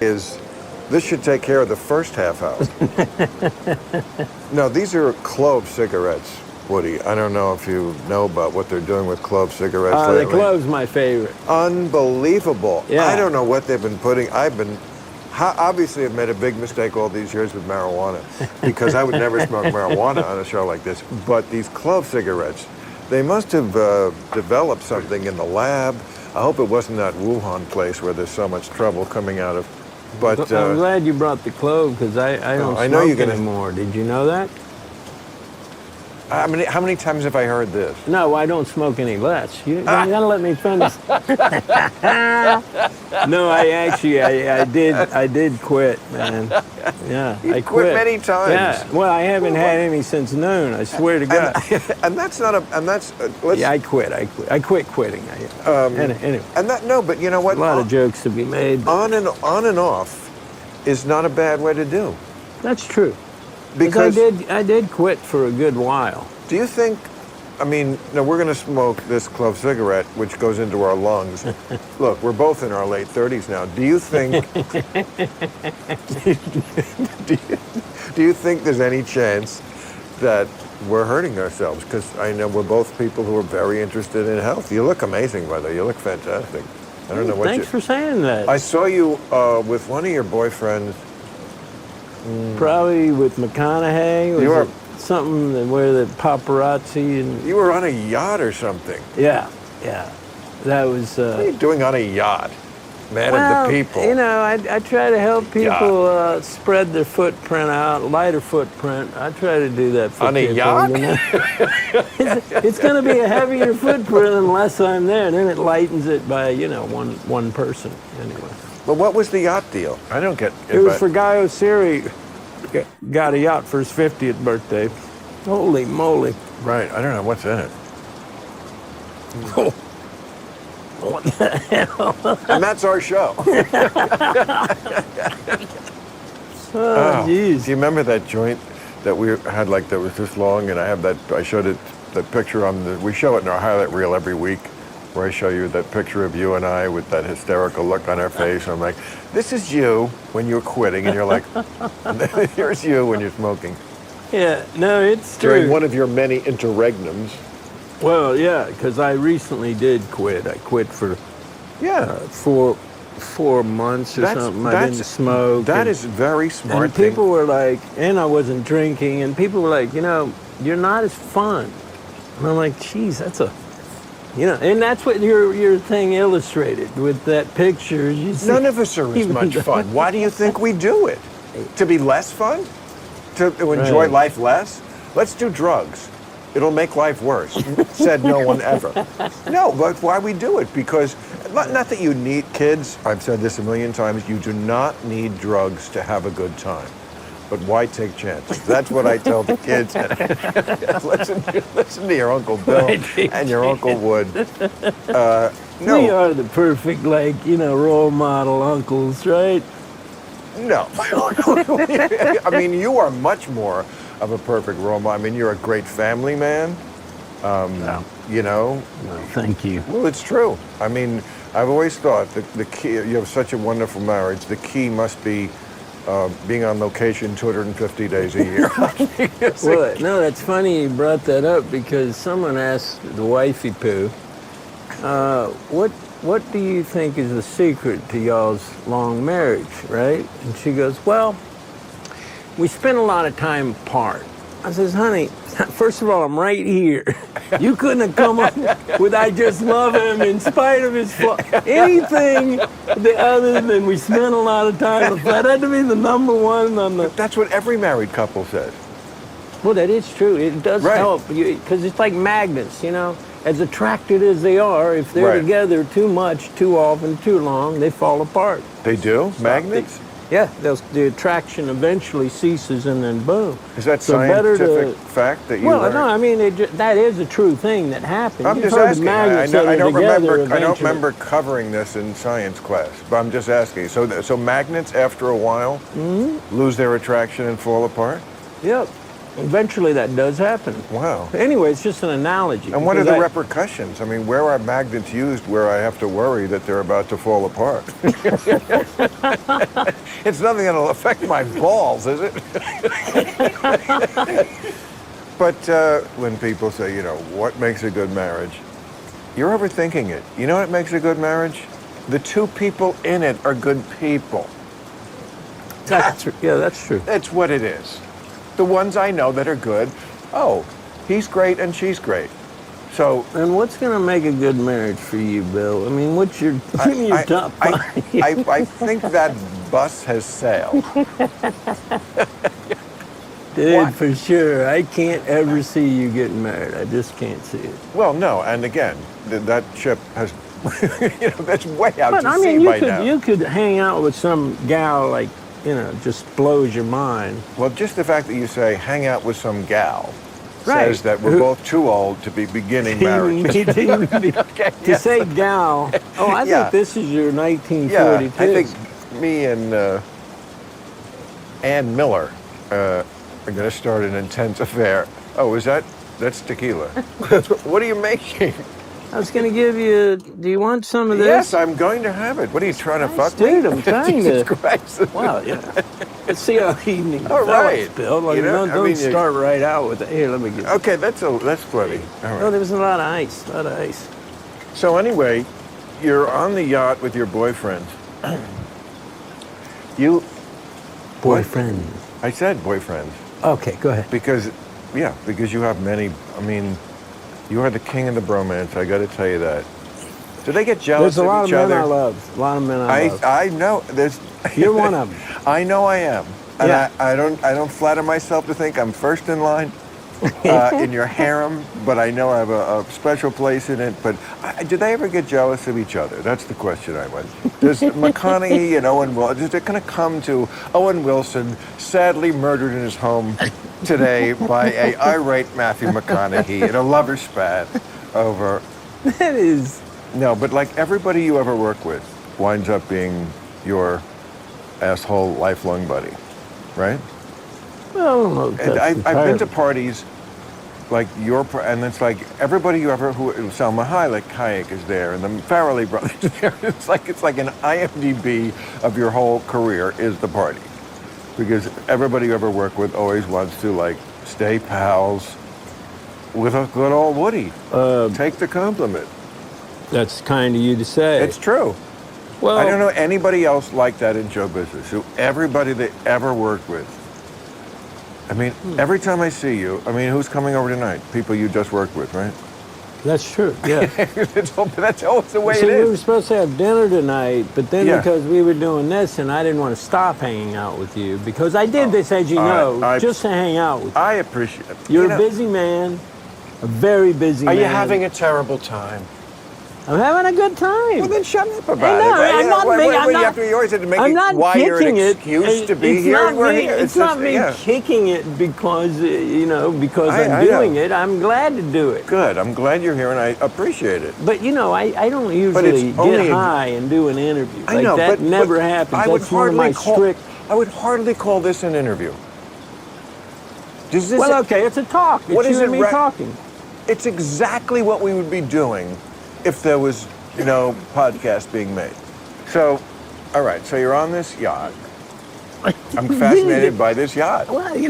is this should take care of the first half hour. No, these are clove cigarettes, Woody. I don't know if you know about what they're doing with clove cigarettes lately. The clove's my favorite. Unbelievable. Yeah. I don't know what they've been putting. Obviously I've made a big mistake all these years with marijuana because I would never smoke marijuana on a show like this. But these clove cigarettes, they must have developed something in the lab. I hope it wasn't that Wuhan place where there's so much trouble coming out of. But I'm glad you brought the clove because I don't smoke anymore. Did you know that? how many times have I heard this? No, I don't smoke any less. You gotta let me finish. No, I did quit, man. Yeah, You I quit many times. Yeah, well, I haven't had any since noon. I swear to God. Yeah, I quit. I quit quitting. Anyway. And that but you know what? A lot of jokes to be made. On and off is not a bad way to do. That's true. Because I did quit for a good while. do you think? I mean, no, we're going to smoke this clove cigarette, which goes into our lungs. Look, we're both in our late 30s now. Do you think? do you think there's any chance that we're hurting ourselves? Because I know we're both people who are very interested in health. You look amazing, by the way. You look fantastic. I don't know what. Thanks for saying that. I saw you with one of your boyfriends. Probably with McConaughey. You were something where the paparazzi and. You were on a yacht or something. Yeah. That was. What are you doing on a yacht? Man of the people. You know, I try to help people spread their footprint out, lighter footprint. I try to do that for on people. A yacht? You know? It's going to be a heavier footprint unless I'm there. Then it lightens it by, one person anyway. Well, what was the yacht deal? I don't get it. It was for Guy Oseary. Got a yacht for his 50th birthday. Holy moly. Right, I don't know what's in it. Oh. What the hell? And that's our show. Oh, jeez. Do you remember that joint that we had that was this long? And I showed it, that picture we show it in our highlight reel every week, where I show you that picture of you and I with that hysterical look on our face. And I'm like, this is you when you're quitting, and you're like, and then here's you when you're smoking. Yeah, no, it's true. During one of your many interregnums. Well, yeah, because I recently did quit. I quit for 4 months or something. I didn't smoke. That is very smart. And people were like, and I wasn't drinking, and people were like, you're not as fun. And I'm like, geez, that's and that's what your thing illustrated with that picture. None of us are as much fun. Why do you think we do it? To be less fun? To enjoy life less? Let's do drugs. It'll make life worse. Said no one ever. No, but why we do it? Because, not that you need, kids, I've said this a million times, you do not need drugs to have a good time. But why take chances? That's what I tell the kids. Listen to your Uncle Bill and your Uncle Wood. No. We are the perfect, role model uncles, right? No. I mean, you are much more of a perfect role model. I mean, you're a great family man. No. No, thank you. Well, it's true. I mean, I've always thought that the key, you have such a wonderful marriage, the key must be being on location 250 days a year. Well, no, that's funny you brought that up because someone asked the wifey poo, what do you think is the secret to y'all's long marriage, right? And she goes, well, we spend a lot of time apart. I says, honey, first of all, I'm right here. You couldn't have come up with I just love him in spite of his flaws. Anything other than we spend a lot of time apart. That had to be the number one on the... That's what every married couple says. Well, that is true. It does help. Because it's like magnets, As attracted as they are, if they're together too much, too often, too long, they fall apart. They do? Magnets? Yeah, the attraction eventually ceases and then boom. Is that scientific fact that you learned? No, I mean, that is a true thing that happens. I'm just asking. I don't remember covering this in science class, but I'm just asking. So magnets, after a while, lose their attraction and fall apart? Yep. Eventually that does happen. Wow. Anyway, it's just an analogy. And what are the because repercussions? I mean, where are magnets used where I have to worry that they're about to fall apart? It's nothing that'll affect my balls, is it? But when people say, you know, what makes a good marriage? You're overthinking it. You know what makes a good marriage? The two people in it are good people. That's true. Yeah, that's true. That's what it is. The ones I know that are good, oh, he's great and she's great. So, And what's going to make a good marriage for you, Bill? I mean, what's your, give me your top five. I think that bus has sailed. Dude, What? for sure. I can't ever see you getting married. I just can't see it. Well, no, and again, that ship has, you know, that's way out But to I sea mean, by now. you could hang out with some gal like, you know, just blows your mind. Well, just the fact that you say hang out with some gal Right. says that we're both too old to be beginning marriage. Okay, To yes. say gal, oh, I Yeah. think this is your 1942. Yeah, I think me and Ann Miller are going to start an intense affair. Oh, that's tequila. What are you making? I was going to give you, do you want some of this? Yes, I'm going to have it. What are you trying to fuck Dude, me? I'm trying Jesus to. Christ. Wow, yeah. Let's see how evening All develops, right. Bill. Like, You know, don't I mean, you- start right out with it. Here, let me get. Okay, that's plenty. All Oh, right. there was a lot of ice. A lot of ice. So anyway, you're on the yacht with your boyfriend. You, Boyfriend. I said boyfriend Okay, go ahead. because you have many. I mean, you are the king of the bromance. I got to tell you that. Do they get jealous There's a lot of of each men other? I love. A lot of men I love. I know. There's. You're one of them. I know I am, and Yeah. I don't flatter myself to think I'm first in line in your harem, but I know I have a special place in it. But do they ever get jealous of each other? That's the question I want. Does McConaughey and Owen Wilson, is it going to come to Owen Wilson sadly murdered in his home today by a irate Matthew McConaughey in a lover spat over? That is. No, but like everybody you ever work with winds up being your asshole lifelong buddy, right? Well, I don't know. if And that's I've been to entirely- parties like and it's like everybody you ever Salma Hayek is there, and the Farrelly brothers are there. It's like an IMDb of your whole career is the party, because everybody you ever work with always wants to like stay pals with a good old Woody. Take the compliment. That's kind of you to say. It's true. well, I don't know anybody else like that in show business. Who everybody they ever worked with. I mean, every time I see you, I mean, who's coming over tonight? People you just worked with, right? That's true. Yeah. That's always the way See, it we were is. supposed to have dinner tonight, but then Yeah. because we were doing this, and I didn't want to stop hanging out with you because I did this, as you know, I- just to hang out with you. I appreciate it. You're You know, a busy man, a very busy Are man. you having a terrible time? I'm having a good time. Well, then shut up about Hey, no, it. I'm You know, not what- making- what I'm you not- have to, you always have to make I'm it not why you're an kicking it. excuse to be It's here. not We're me, here. It's not just- me yeah. kicking it because, because I I'm doing know. it. I'm glad to do it. Good. I'm glad you're here, and I appreciate it. But, I don't But usually it's only get a- high and do an interview. I Like, know, that but never happens. I would That's one of my strict... I would hardly call this an interview. Does this? Well, okay, it's a talk. It's What you is and it me ra- talking. It's exactly what we would be doing if there was no podcast being made. So, all right. So you're on this yacht. I'm fascinated by this yacht. Well, I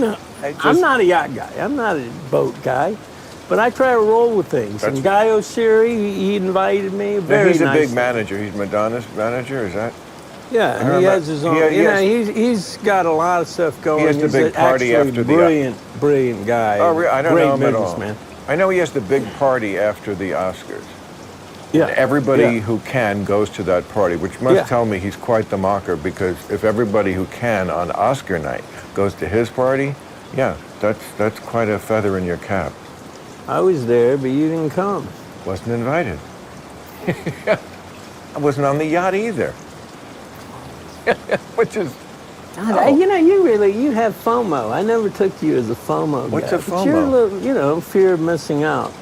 just- I'm not a yacht guy. I'm not a boat guy. But I try to roll with things. That's- And Guy O'Siri, he invited me. Now, Very he's a nice. big manager. He's Madonna's manager. Is that? Yeah, and he remember- has his own. he has- he's got a lot of stuff going. has the He's big party actually after the- brilliant guy. Oh, really? I don't Great know him at all. businessman. I know he has the big party after the Oscars. Yeah, Everybody yeah. who can goes to that party, which must Yeah. tell me he's quite the mocker, because if everybody who can on Oscar night goes to his party, yeah, that's quite a feather in your cap. I was there, but you didn't come. Wasn't invited. I wasn't on the yacht either. Which is, God, you have FOMO. I never took you as a FOMO What's guy. a But you're a FOMO? little, fear of missing out.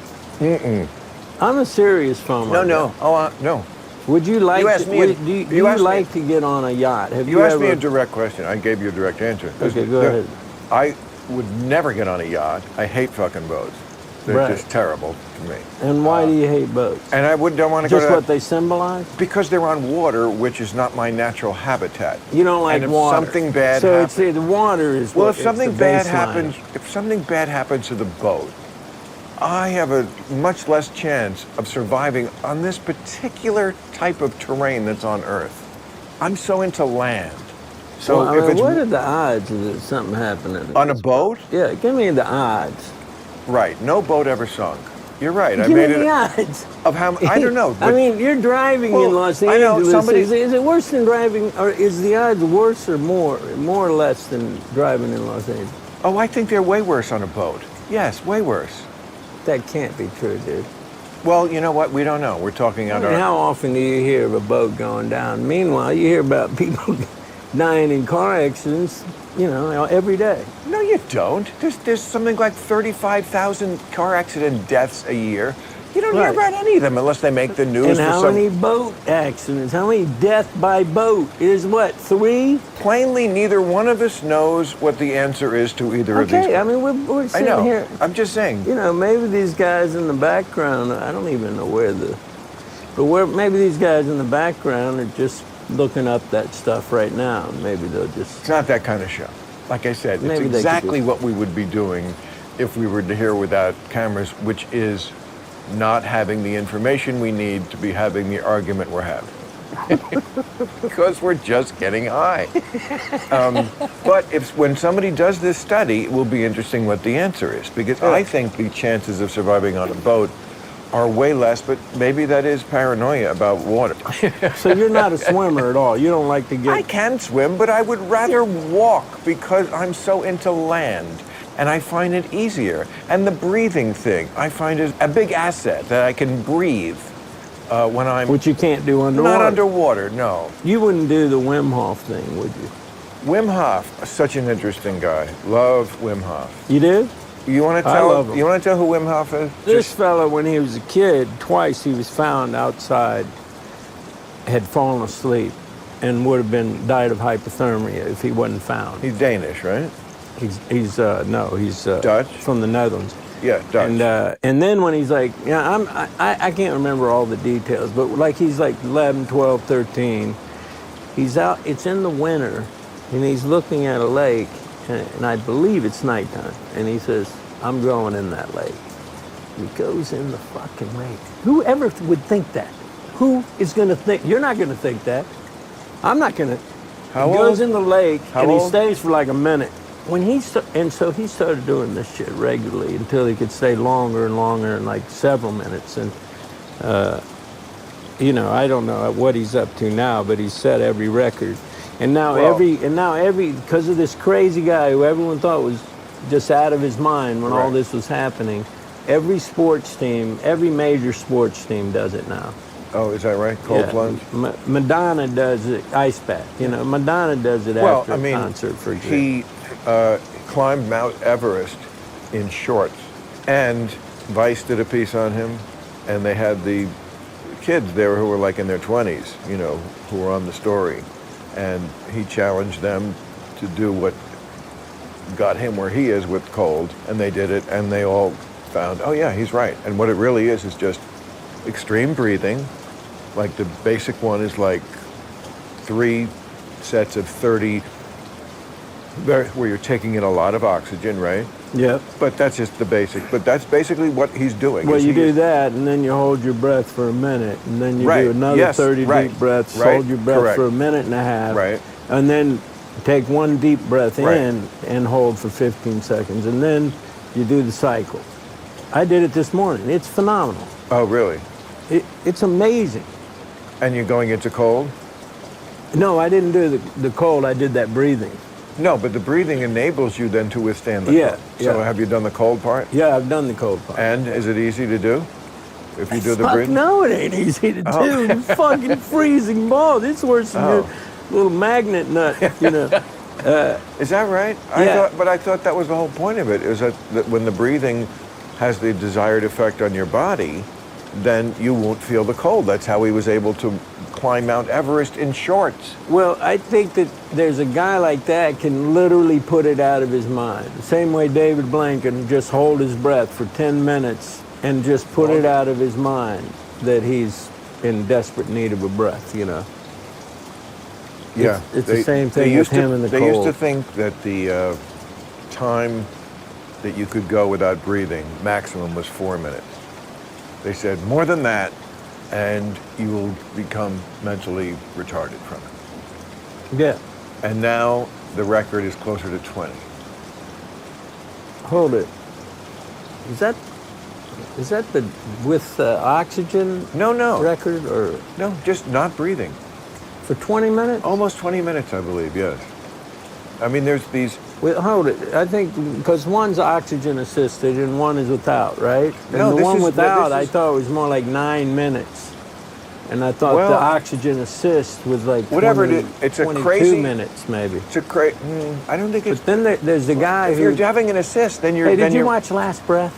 I'm a serious FOMO. no. guy. Oh, no. Would you like? You asked to, me would- a- do you, you asked me- like to get on a yacht? Have you, You asked ever? me a direct question. I gave you a direct answer. Okay, go ahead. would never get on a yacht. I hate fucking boats. They're Right. just terrible to me. And why do you hate boats? And I don't want to go Just to what that they symbolize? because they're on water, which is not my natural habitat. You don't like and if water. something bad so happens, it's the water is well, what if something it's the bad baseline. happens to the boat, I have a much less chance of surviving on this particular type of terrain that's on Earth. I'm so into land. So Well, I if mean, it's what are the odds of it, something happening on a boat, Yeah, give me the odds. right? No boat ever sunk. You're right. I Give made me it the odds. of how I don't know. I but- mean, you're driving Well, in Los I know, Angeles. somebody- Is it worse than driving, or is the odds worse or more or less than driving in Los Angeles? oh, I think they're way worse on a boat. Yes, way worse. That can't be true, dude. Well, you know what? We don't know. We're talking I out mean, our. how often do you hear of a boat going down? Meanwhile, you hear about people dying in car accidents, every day. No, you don't. There's something like 35,000 car accident deaths a year. You don't hear Right. about any of them unless they make the news And for how some. many boat accidents? How many death by boat? Is what, 3? Plainly, neither one of us knows what the answer is to either of these. Okay, I mean, we're I sitting know. here. I'm just saying. Maybe these guys in the background, I don't even know maybe these guys in the background are just looking up that stuff right now. Maybe they'll just, It's not that kind of show. Like I said, Maybe it's they could exactly do- what we would be doing if we were here without cameras, which is not having the information we need to be having the argument we're having. Because we're just getting high. But when somebody does this study, it will be interesting what the answer is. Because I think the chances of surviving on a boat are way less, but maybe that is paranoia about water. so you're not a swimmer at all. You don't like to I get, can swim, but I would rather walk because I'm so into land. And I find it easier. And the breathing thing, I find is a big asset that I can breathe when I'm which you can't do underwater. not underwater, no. You wouldn't do the Wim Hof thing, would you? Wim Hof, such an interesting guy. Love Wim Hof. You do? You want to I tell? love him. You want to tell who Wim Hof is? This fellow, when he was a kid, twice he was found outside, had fallen asleep, and would have died of hypothermia if he wasn't found. He's Danish, right? He's Dutch? from the Netherlands. Yeah, Dutch. And then when he's like, I can't remember all the details, but like he's like 11, 12, 13, he's out, it's in the winter, and he's looking at a lake, and I believe it's nighttime, and he says, I'm going in that lake. He goes in the fucking lake. Whoever would think that? Who is going to think? You're not going to think that. I'm not going to. How He old? goes in the lake, How and he old? stays for like a minute. So he started doing this shit regularly until he could stay longer and longer, and like several minutes. And I don't know what he's up to now, but he's set every record. And now Well- because of this crazy guy who everyone thought was just out of his mind when all Right. this was happening, every sports team, every major sports team does it now. Oh, is that right? Cold Yeah. plunge? Madonna does it, ice bath. Madonna does it Well, after I mean, a concert, for example. he climbed Mount Everest in shorts, and Vice did a piece on him, and they had the kids there who were like in their 20s, who were on the story, and he challenged them to do what got him where he is with cold, and they did it, and they all found, oh yeah, he's right. And what it really is just extreme breathing. Like the basic one is like 3 sets of 30, where you're taking in a lot of oxygen, right? Yeah. But that's just the basic. But that's basically what he's doing. Well, is you he do is- that, and then you hold your breath for a minute, and then you Right, do another yes, 30 right, deep breaths, right, hold your breath correct. for a minute and a half, Right. and then take one deep breath Right. in and hold for 15 seconds, and then you do the cycle. I did it this morning. It's phenomenal. Oh, really? It's amazing. And you're going into cold? No, I didn't do the cold. I did that breathing. No, but the breathing enables you then to withstand the Yeah, cold. So yeah. have you done the cold part? Yeah, I've done the cold part. And is it easy to do? If you do the Fuck breathing? no, it ain't easy to Oh. do. You fucking freezing balls. It's worse than Oh. your little magnet nut, Is that right? Yeah. I thought that was the whole point of it, is that when the breathing has the desired effect on your body, then you won't feel the cold. That's how he was able to climb Mount Everest in shorts. Well, I think that there's a guy like that can literally put it out of his mind. The same way David Blaine can just hold his breath for 10 minutes and just put it out of his mind that he's in desperate need of a breath, you know. Yeah. It's the same thing with him in the cold. They used to think that the time that you could go without breathing, maximum, was 4 minutes. They said more than that, and you will become mentally retarded from it. Yeah. And now the record is closer to 20. Hold it. Is that the with oxygen No. record or No, just not breathing. for 20 minutes? Almost 20 minutes, I believe, yes. I mean, there's these... Well, hold it. I think because one's oxygen assisted and one is without, right? And No, the this one is- without, this I is- thought was more like 9 minutes. And I thought Well, the oxygen assist was like whatever it 20, is, it's a 22 crazy- minutes maybe. It's a I don't think it's... But then there's the guy if who... you're having an assist, then you're... Hey, then did you you're, watch Last Breath?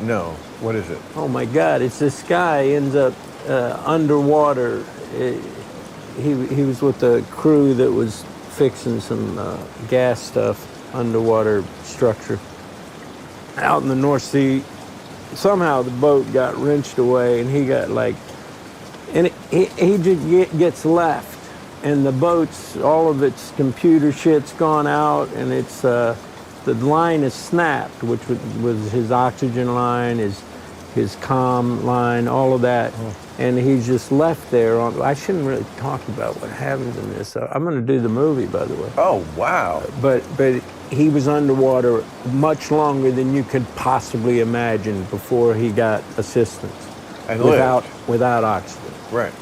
No. What is it? Oh my God! It's this guy ends up underwater. He was with the crew that was fixing some gas stuff, underwater structure, out in the North Sea. Somehow the boat got wrenched away, and he got like, and he just gets left, and the boat's all of its computer shit's gone out, and it's the line is snapped, which was his oxygen line, his comm line, all of that, and he's just left there. I shouldn't really talk about what happens in this. I'm going to do the movie, by the way. Oh, wow. But he was underwater much longer than you could possibly imagine before he got assistance. And without oxygen. Right.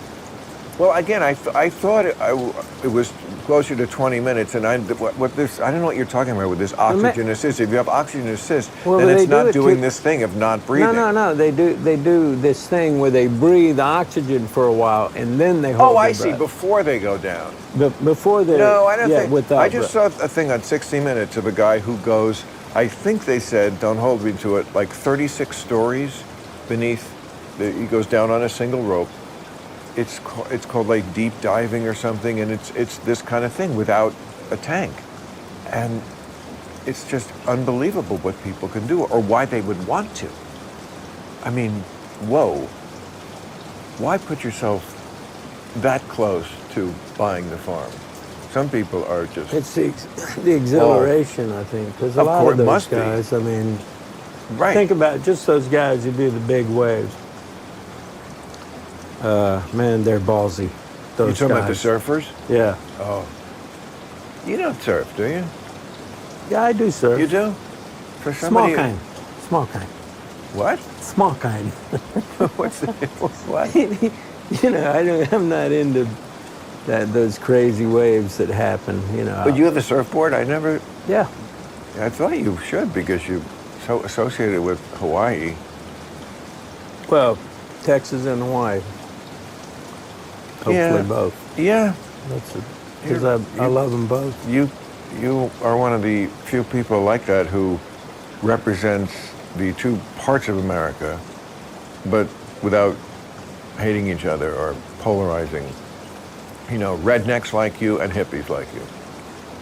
Well, again, I thought it was closer to 20 minutes, and I don't know what you're talking about with this oxygen assist. If you have oxygen assist, then it's not doing this thing of not breathing. No. They do this thing where they breathe oxygen for a while, and then they hold Oh, I their see. breath. Before they go down. Before they... No, I don't think. Without I just breath. saw a thing on 60 Minutes of a guy who goes, I think they said, don't hold me to it, like 36 stories beneath. He goes down on a single rope. It's called like deep diving or something, and it's this kind of thing without a tank, and it's just unbelievable what people can do or why they would want to. I mean, whoa! Why put yourself that close to buying the farm? Some people are just... It's the exhilaration, I think, because a Of lot course, of it those must be. guys, I mean, right. think about just those guys who do the big waves. Man, they're ballsy. You're Those talking about the guys. surfers? Yeah. Oh. You don't surf, do you? Yeah, I do surf. You do? For Small somebody... kind. Small kind. What? Small kind. What's the... What? You know, I'm not into those crazy waves that happen, you know. But you have a surfboard? I never... Yeah. I thought you should because you're so associated with Hawaii. Well, Texas and Hawaii. Hopefully both. Yeah. Because I love them both. You are one of the few people like that who represents the two parts of America, but without hating each other or polarizing. You know, rednecks like you and hippies like you.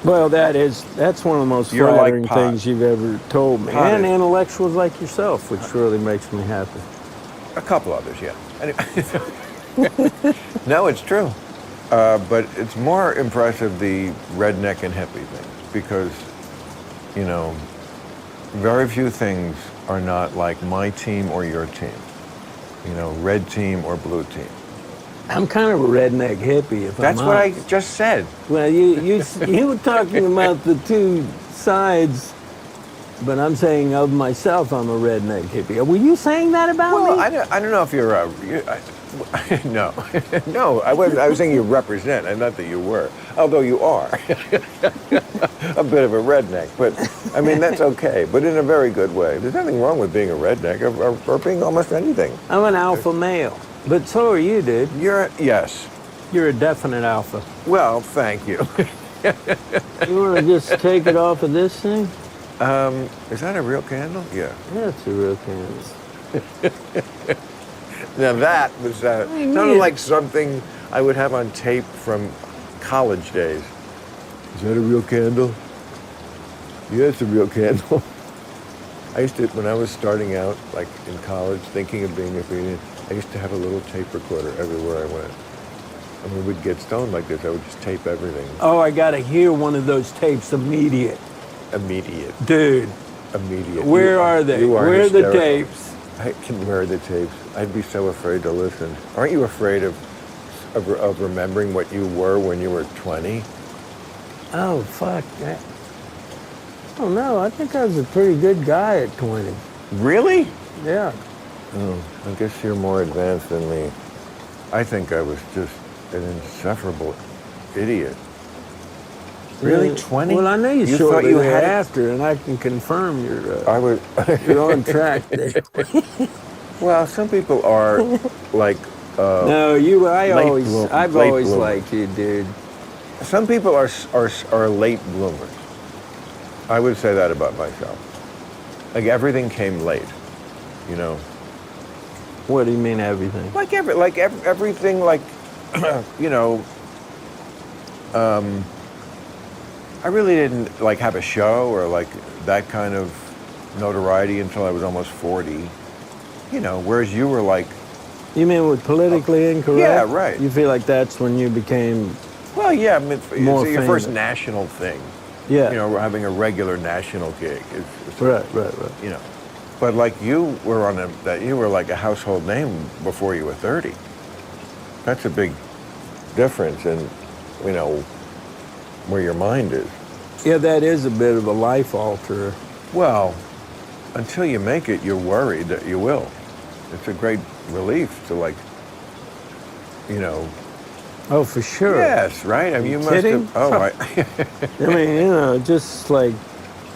Well, that's one of the most You're like flattering pot. things you've ever told me. Pot And is- intellectuals like yourself, which really makes me happy. A couple others, yeah. Anyway. No, it's true. But it's more impressive, the redneck and hippie thing, because, you know, very few things are not like my team or your team. You know, red team or blue team. I'm kind of a redneck hippie, if That's I'm what I honest. just said. Well, you were talking about the two sides, but I'm saying of myself, I'm a redneck hippie. Were you saying that about Well, me? I don't know if you're no, no. I was saying you represent, and not that you were. Although you are a bit of a redneck, but I mean that's okay. But in a very good way. There's nothing wrong with being a redneck or being almost anything. I'm an alpha male, but so are you, dude. Yes. You're a definite alpha. Well, thank you. You want to just take it off of this thing? Is that a real candle? Yeah. Yeah, it's a real candle. Now that was do you sounded mean? like something I would have on tape from college days. Is that a real candle? Yeah, it's a real candle. I used to, when I was starting out, like in college, thinking of being a comedian, I used to have a little tape recorder everywhere I went. And when we'd get stoned like this, I would just tape everything. Oh, I gotta hear one of those tapes immediate. Immediate. Dude, Immediate. where are they? You are Where are the hysterical. tapes? I can wear the tapes. I'd be so afraid to listen. Aren't you afraid of remembering what you were when you were 20? Oh, fuck. Oh, no, I think I was a pretty good guy at 20. Really? Yeah. Oh, I guess you're more advanced than me. I think I was just an insufferable idiot. Really? 20? Well, I know you thought shortly you had it? thereafter, and I can confirm I was. you're on track there. Well, some people are like. No, I've late always bloomer. liked you, dude. Some people are late bloomers. I would say that about myself. Like everything came late, you know. What do you mean everything? Everything, like, you know. I really didn't like have a show or like that kind of notoriety until I was almost 40. You know, whereas you were like, You mean with politically incorrect? yeah, right. You feel like that's when you became, well, yeah, I mean, More it's your first famous. national thing. yeah. You know, having a regular national gig is Right. you know. But like you were you were like a household name before you were 30. That's a big difference in, you know, where your mind is. Yeah, that is a bit of a life alterer. Well, until you make it, you're worried that you will. It's a great relief to, like, you know. Oh, for sure. Yes, right? I mean, you must kidding? have. Oh, I mean, you know, just like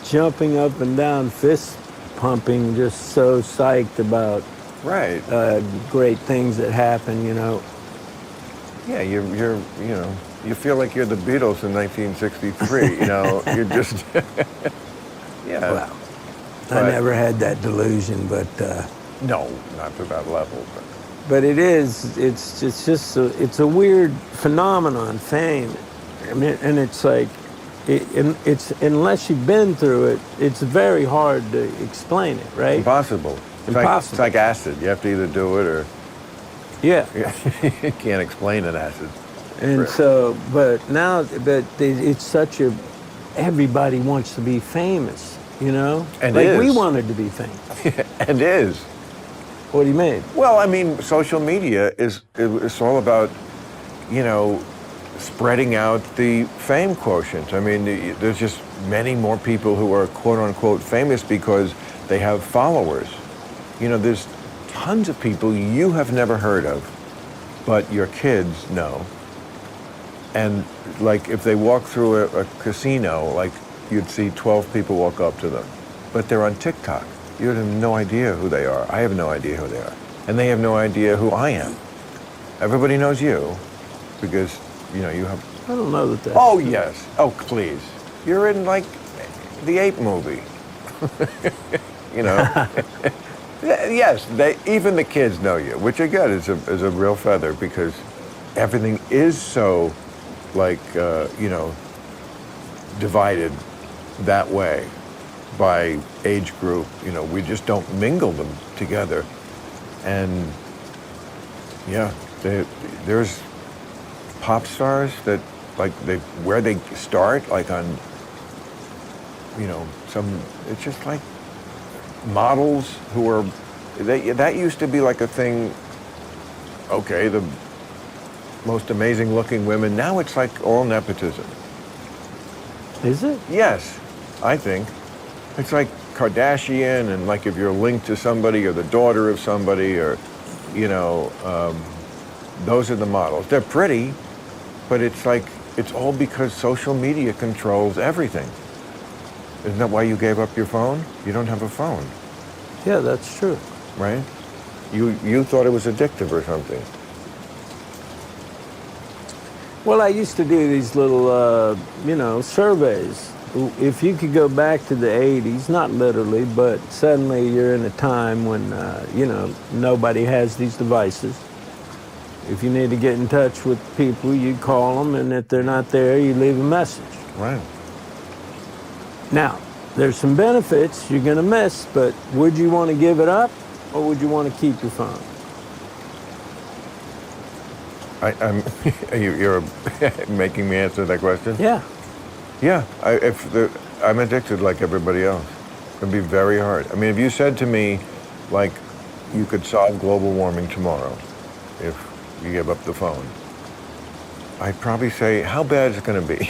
jumping up and down, fist pumping, just so psyched about right. great things that happen, you know. Yeah, you're, you know, you feel like you're the Beatles in 1963. You know, you're just. Yeah. Well, I But- never had that delusion, but No, not to that level. it is. It's just it's a weird phenomenon, fame. I mean, and it's like, it's unless you've been through it, it's very hard to explain it, right? Impossible. Impossible. It's like acid. You have to either do it or Yeah. you can't explain an acid. And Right. so, but it's such a, everybody wants to be famous, you know? And like is. we wanted to be famous. And is. What do you mean? Well, I mean, social media it's all about, you know, spreading out the fame quotient. I mean, there's just many more people who are quote unquote famous because they have followers. You know, there's tons of people you have never heard of, but your kids know. And like if they walk through a casino, like you'd see 12 people walk up to them, but they're on TikTok. You have no idea who they are. I have no idea who they are. And they have no idea who I am. Everybody knows you because, you know, you have... I don't know that. Oh, yes. Oh, please. You're in, like, the Ape movie. You know? Yes, even the kids know you, which, again, is a real feather because everything is so, like, you know, divided that way by age group. You know, we just don't mingle them together. And yeah, there's pop stars that like where they start, like on, you know, it's just like models who are, that used to be like a thing, okay, the most amazing looking women. Now it's like all nepotism. Is it? Yes, I think. It's like Kardashian, and like if you're linked to somebody or the daughter of somebody or, you know, those are the models. They're pretty, but it's like, it's all because social media controls everything. Isn't that why you gave up your phone? You don't have a phone, Yeah, that's true. right? You thought it was addictive or something. Well, I used to do these little, you know, surveys if you could go back to the 80s, not literally, but suddenly you're in a time when, nobody has these devices. If you need to get in touch with people, you call them, and if they're not there, you leave a message. Right. Now, there's some benefits you're going to miss, but would you want to give it up, or would you want to keep your phone? You're making me answer that question? Yeah. Yeah. I'm addicted like everybody else. It'd be very hard. I mean, if you said to me, like, you could solve global warming tomorrow if you give up the phone, I'd probably say, how bad is it going to be?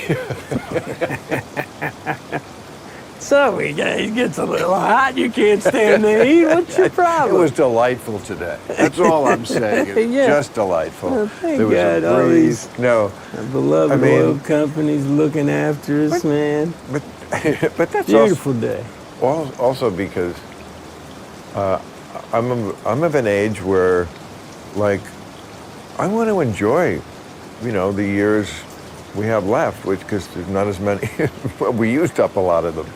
So it gets a little hot. You can't stand the heat. What's your problem? It was delightful today. That's all I'm saying. It was just delightful. Well, thank there was God, a all breeze. these No. beloved oil companies looking after us, man. But that's beautiful day. Also because I'm of an age where, like, I want to enjoy, the years we have left, because there's not as many. We used up a lot of them.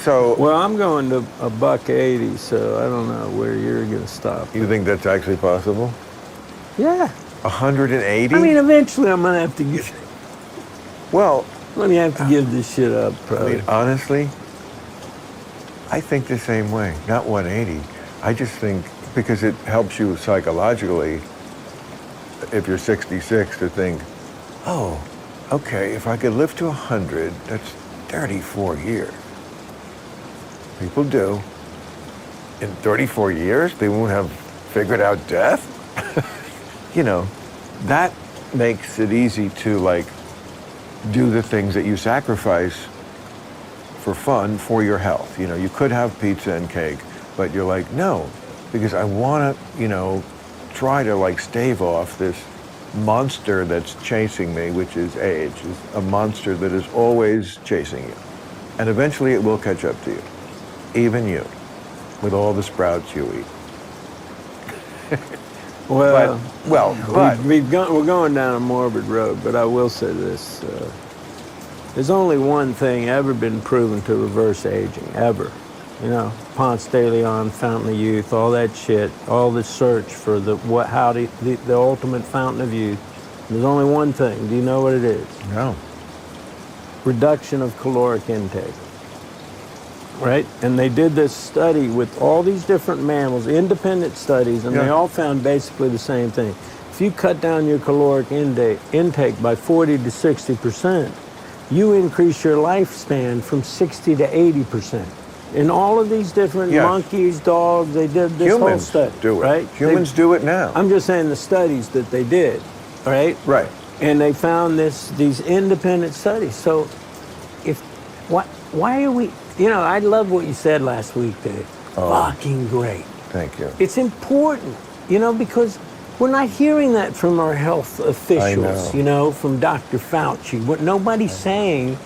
So. Well, I'm going to $1.80, so I don't know where you're going to stop. You think that's actually possible? Yeah. 180? I mean, eventually I'm going to have to give. Well. I'm going to have to give this shit up, probably. I mean, honestly, I think the same way. Not 180. I just think because it helps you psychologically, if you're 66, to think, oh, okay, if I could live to 100, that's 34 years. People do. In 34 years, they won't have figured out death. That makes it easy to, like, do the things that you sacrifice for fun for your health. You could have pizza and cake, but you're like, no, because I want to, try to, like, stave off this monster that's chasing me, which is age, is a monster that is always chasing you. And eventually it will catch up to you, even you, with all the sprouts you eat. Well, but we're going down a morbid road, but I will say this. There's only one thing ever been proven to reverse aging, ever. Ponce de Leon, Fountain of Youth, all that shit, all the search for the ultimate fountain of youth. There's only one thing. Do you know what it is? No. Reduction of caloric intake. Right? And they did this study with all these different mammals, independent studies, and they all found basically the same thing. If you cut down your caloric intake by 40 to 60%, you increase your lifespan from 60 to 80%. In all of these different monkeys, dogs, they did this whole study. Humans do it. Right? Humans do it now. I'm just saying the studies that they did, right? Right. And they found these independent studies. So why are we, I love what you said last week, Dave. Fucking great. Thank you. It's important, because we're not hearing that from our health officials, from Dr. Fauci. What nobody's saying,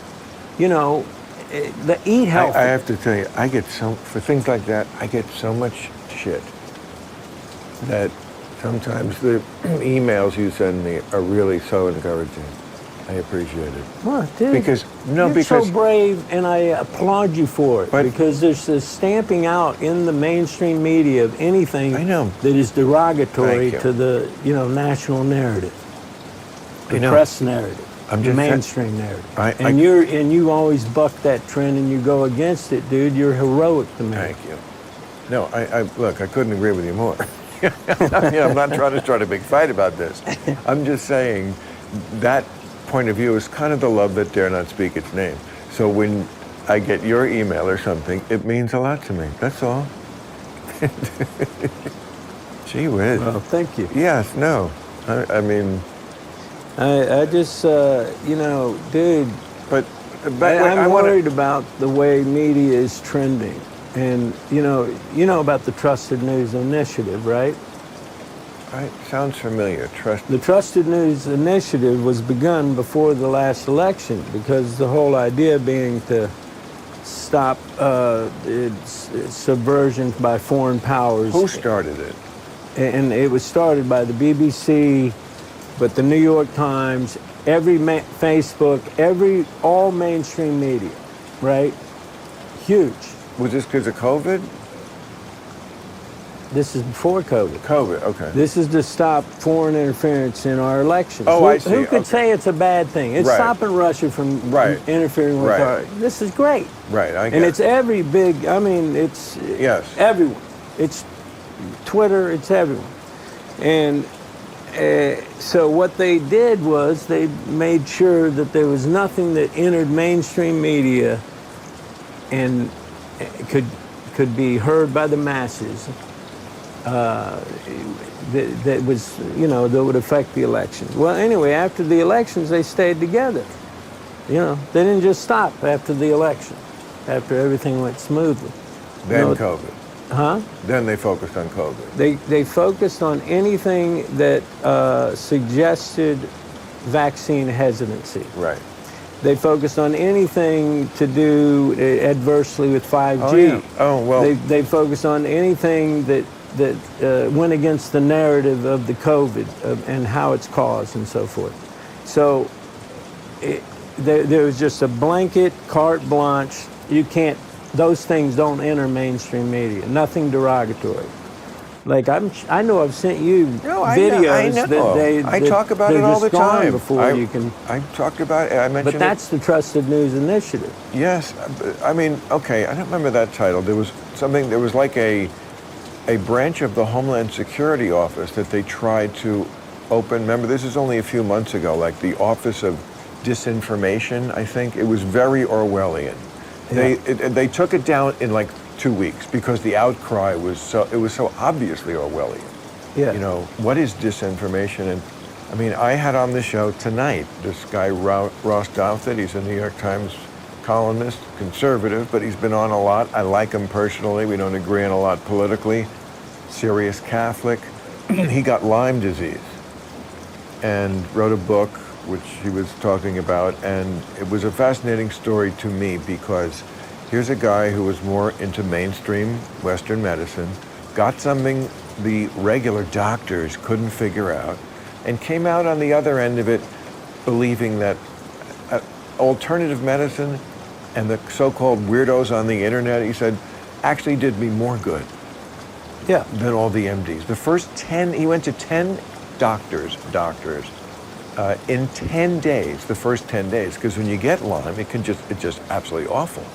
eat healthy. I have to tell you, for things like that, I get so much shit that sometimes the emails you send me are really so encouraging. I appreciate it. Well, dude, because you're so brave, and I applaud you for it. Because there's this stamping out in the mainstream media of anything that is derogatory to the national narrative, the press narrative, the mainstream narrative. And you always buck that trend, and you go against it, dude. You're heroic to me. Thank you. No, look, I couldn't agree with you more. I'm not trying to start a big fight about this. I'm just saying that point of view is kind of the love that dare not speak its name. So when I get your email or something, it means a lot to me. That's all. Gee whiz. Well, thank you. Yes, no. I mean... I just, dude... But I'm worried about the way media is trending. And, you know about the Trusted News Initiative, right? Right. Sounds familiar. The Trusted News Initiative was begun before the last election, because the whole idea being to stop subversion by foreign powers. Who started it? And it was started by the BBC, but the New York Times, every Facebook, all mainstream media, right? Huge. Was this because of COVID? This is before COVID. COVID, okay. This is to stop foreign interference in our elections. Oh, I see. Who could Okay. say it's a bad thing? It's Right. stopping Russia from Right. interfering with Right. our. This is great. Right, I get And it. it's every big. I mean, it's Yes. everyone. It's Twitter. It's everyone. And so what they did was they made sure that there was nothing that entered mainstream media and could be heard by the masses. That was, that would affect the elections. Well, anyway, after the elections, they stayed together. They didn't just stop after the election, after everything went smoothly. Then COVID. Huh? Then they focused on COVID. They focused on anything that suggested vaccine hesitancy. Right. They focused on anything to do adversely with 5G. Oh, yeah. Oh, well. They focused on anything that went against the narrative of the COVID and how it's caused and so forth. So there was just a blanket carte blanche. Those things don't enter mainstream media. Nothing derogatory. Like I know I've sent you videos I know. that I talk about it all the time. Before you can. I talked about it. I mentioned But that's the Trusted News Initiative. Yes, I mean, okay, I don't remember that title. There was like a branch of the Homeland Security Office that they tried to open. Remember, this is only a few months ago, like the Office of Disinformation, I think. It was very Orwellian. Yeah. They took it down in like 2 weeks because the outcry was so obviously Orwellian. Yeah. What is disinformation? And I mean, I had on the show tonight this guy, Ross Douthat. He's a New York Times columnist, conservative, but he's been on a lot. I like him personally. We don't agree on a lot politically. Serious Catholic. He got Lyme disease and wrote a book which he was talking about, and it was a fascinating story to me because here's a guy who was more into mainstream Western medicine, got something the regular doctors couldn't figure out, and came out on the other end of it believing that alternative medicine and the so-called weirdos on the internet, he said, actually did me more good than all the MDs. The first 10, he went to 10 doctors in 10 days, the first 10 days, because when you get Lyme, it's just absolutely awful.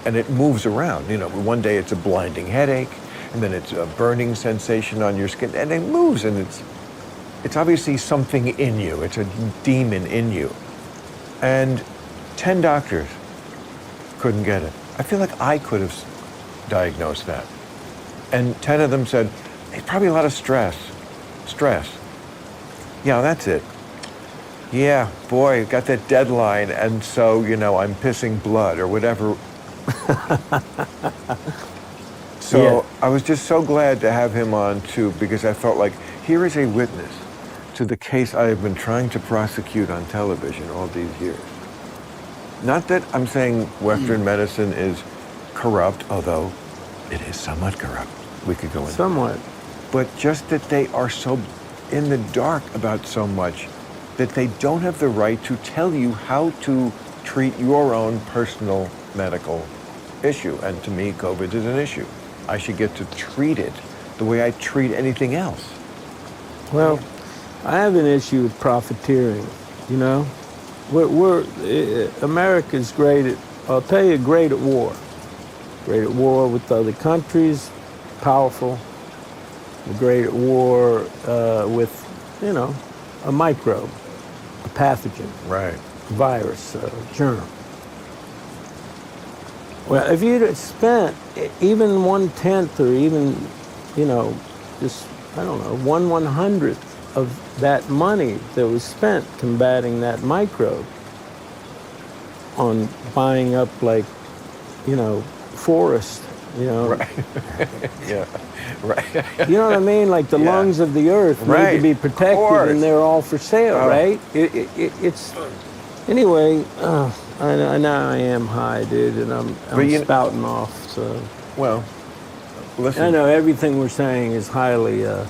And it moves around. One day it's a blinding headache, and then it's a burning sensation on your skin, and it moves, and it's obviously something in you. It's a demon in you. And 10 doctors couldn't get it. I feel like I could have diagnosed that. And 10 of them said, it's probably a lot of stress. Yeah, that's it. Yeah, boy, got that deadline, and so, I'm pissing blood or whatever. So I was just so glad to have him on, too, because I felt like here is a witness to the case I have been trying to prosecute on television all these years. Not that I'm saying Western medicine is corrupt, although it is somewhat corrupt. We could go into Somewhat. But just that they are so in the dark about so much that they don't have the right to tell you how to treat your own personal medical issue. And to me, COVID is an issue. I should get to treat it the way I treat anything else. Well, I have an issue with profiteering, America's great at, I'll tell you, great at war. Great at war with other countries, powerful. We're great at war with, a microbe, a pathogen. Right. Virus, germ. Well, if you'd have spent even 1/10 or even, just, 1/100th of that money that was spent combating that microbe on buying up forest, Right. Yeah. Right. You know what I mean? Like the lungs of the earth need to be protected, and they're all for sale, right? It's anyway. Now I am high, dude, and I'm spouting off. So well, listen. I know everything we're saying is highly, I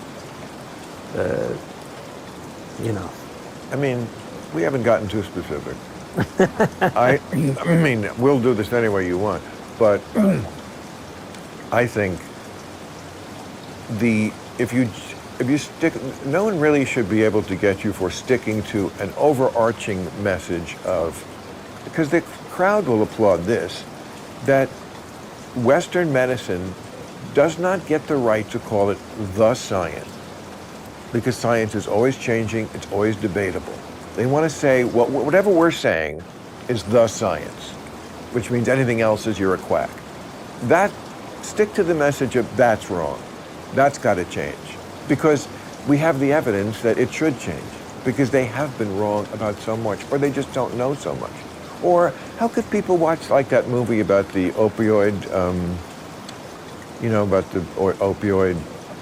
mean, We haven't gotten too specific. I mean, we'll do this any way you want, but I think if you stick, no one really should be able to get you for sticking to an overarching message of, because the crowd will applaud this, that Western medicine does not get the right to call it the science, because science is always changing, it's always debatable. They want to say, well, whatever we're saying is the science, which means anything else is you're a quack. Stick to the message of that's wrong. That's got to change. Because we have the evidence that it should change. Because they have been wrong about so much, or they just don't know so much. Or how could people watch like that movie about the opioid, opioid,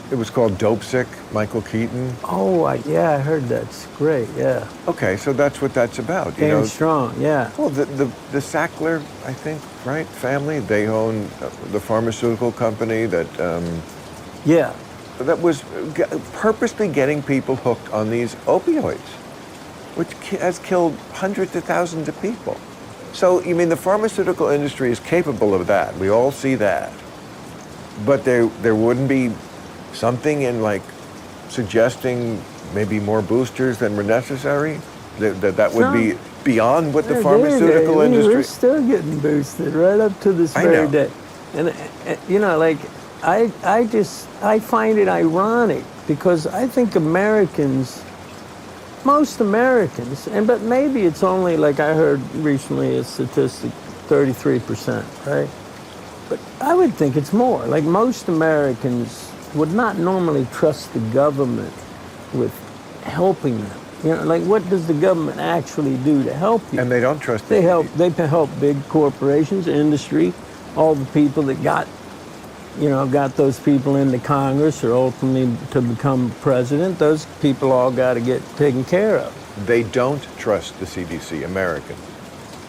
it was called Dope Sick, Michael Keaton. Oh, yeah, I heard that's great, yeah. Okay, so that's what that's about. Game Strong, yeah. Well, the Sackler, I think, right, family, they own the pharmaceutical company that... yeah. That was purposely getting people hooked on these opioids, which has killed hundreds of thousands of people. So, you mean the pharmaceutical industry is capable of that. We all see that. But there wouldn't be something in like suggesting maybe more boosters than were necessary? That would be beyond what the pharmaceutical industry... We're still getting boosted right up to this very day. And, like, I find it ironic because I think most Americans, but maybe it's only, like I heard recently a statistic, 33%, right? But I would think it's more. Like most Americans would not normally trust the government with helping them. Like what does the government actually do to help you? And they don't trust They help big corporations, industry, all the people that got those people into Congress or ultimately to become president. Those people all got to get taken care of. They don't trust the CDC, Americans.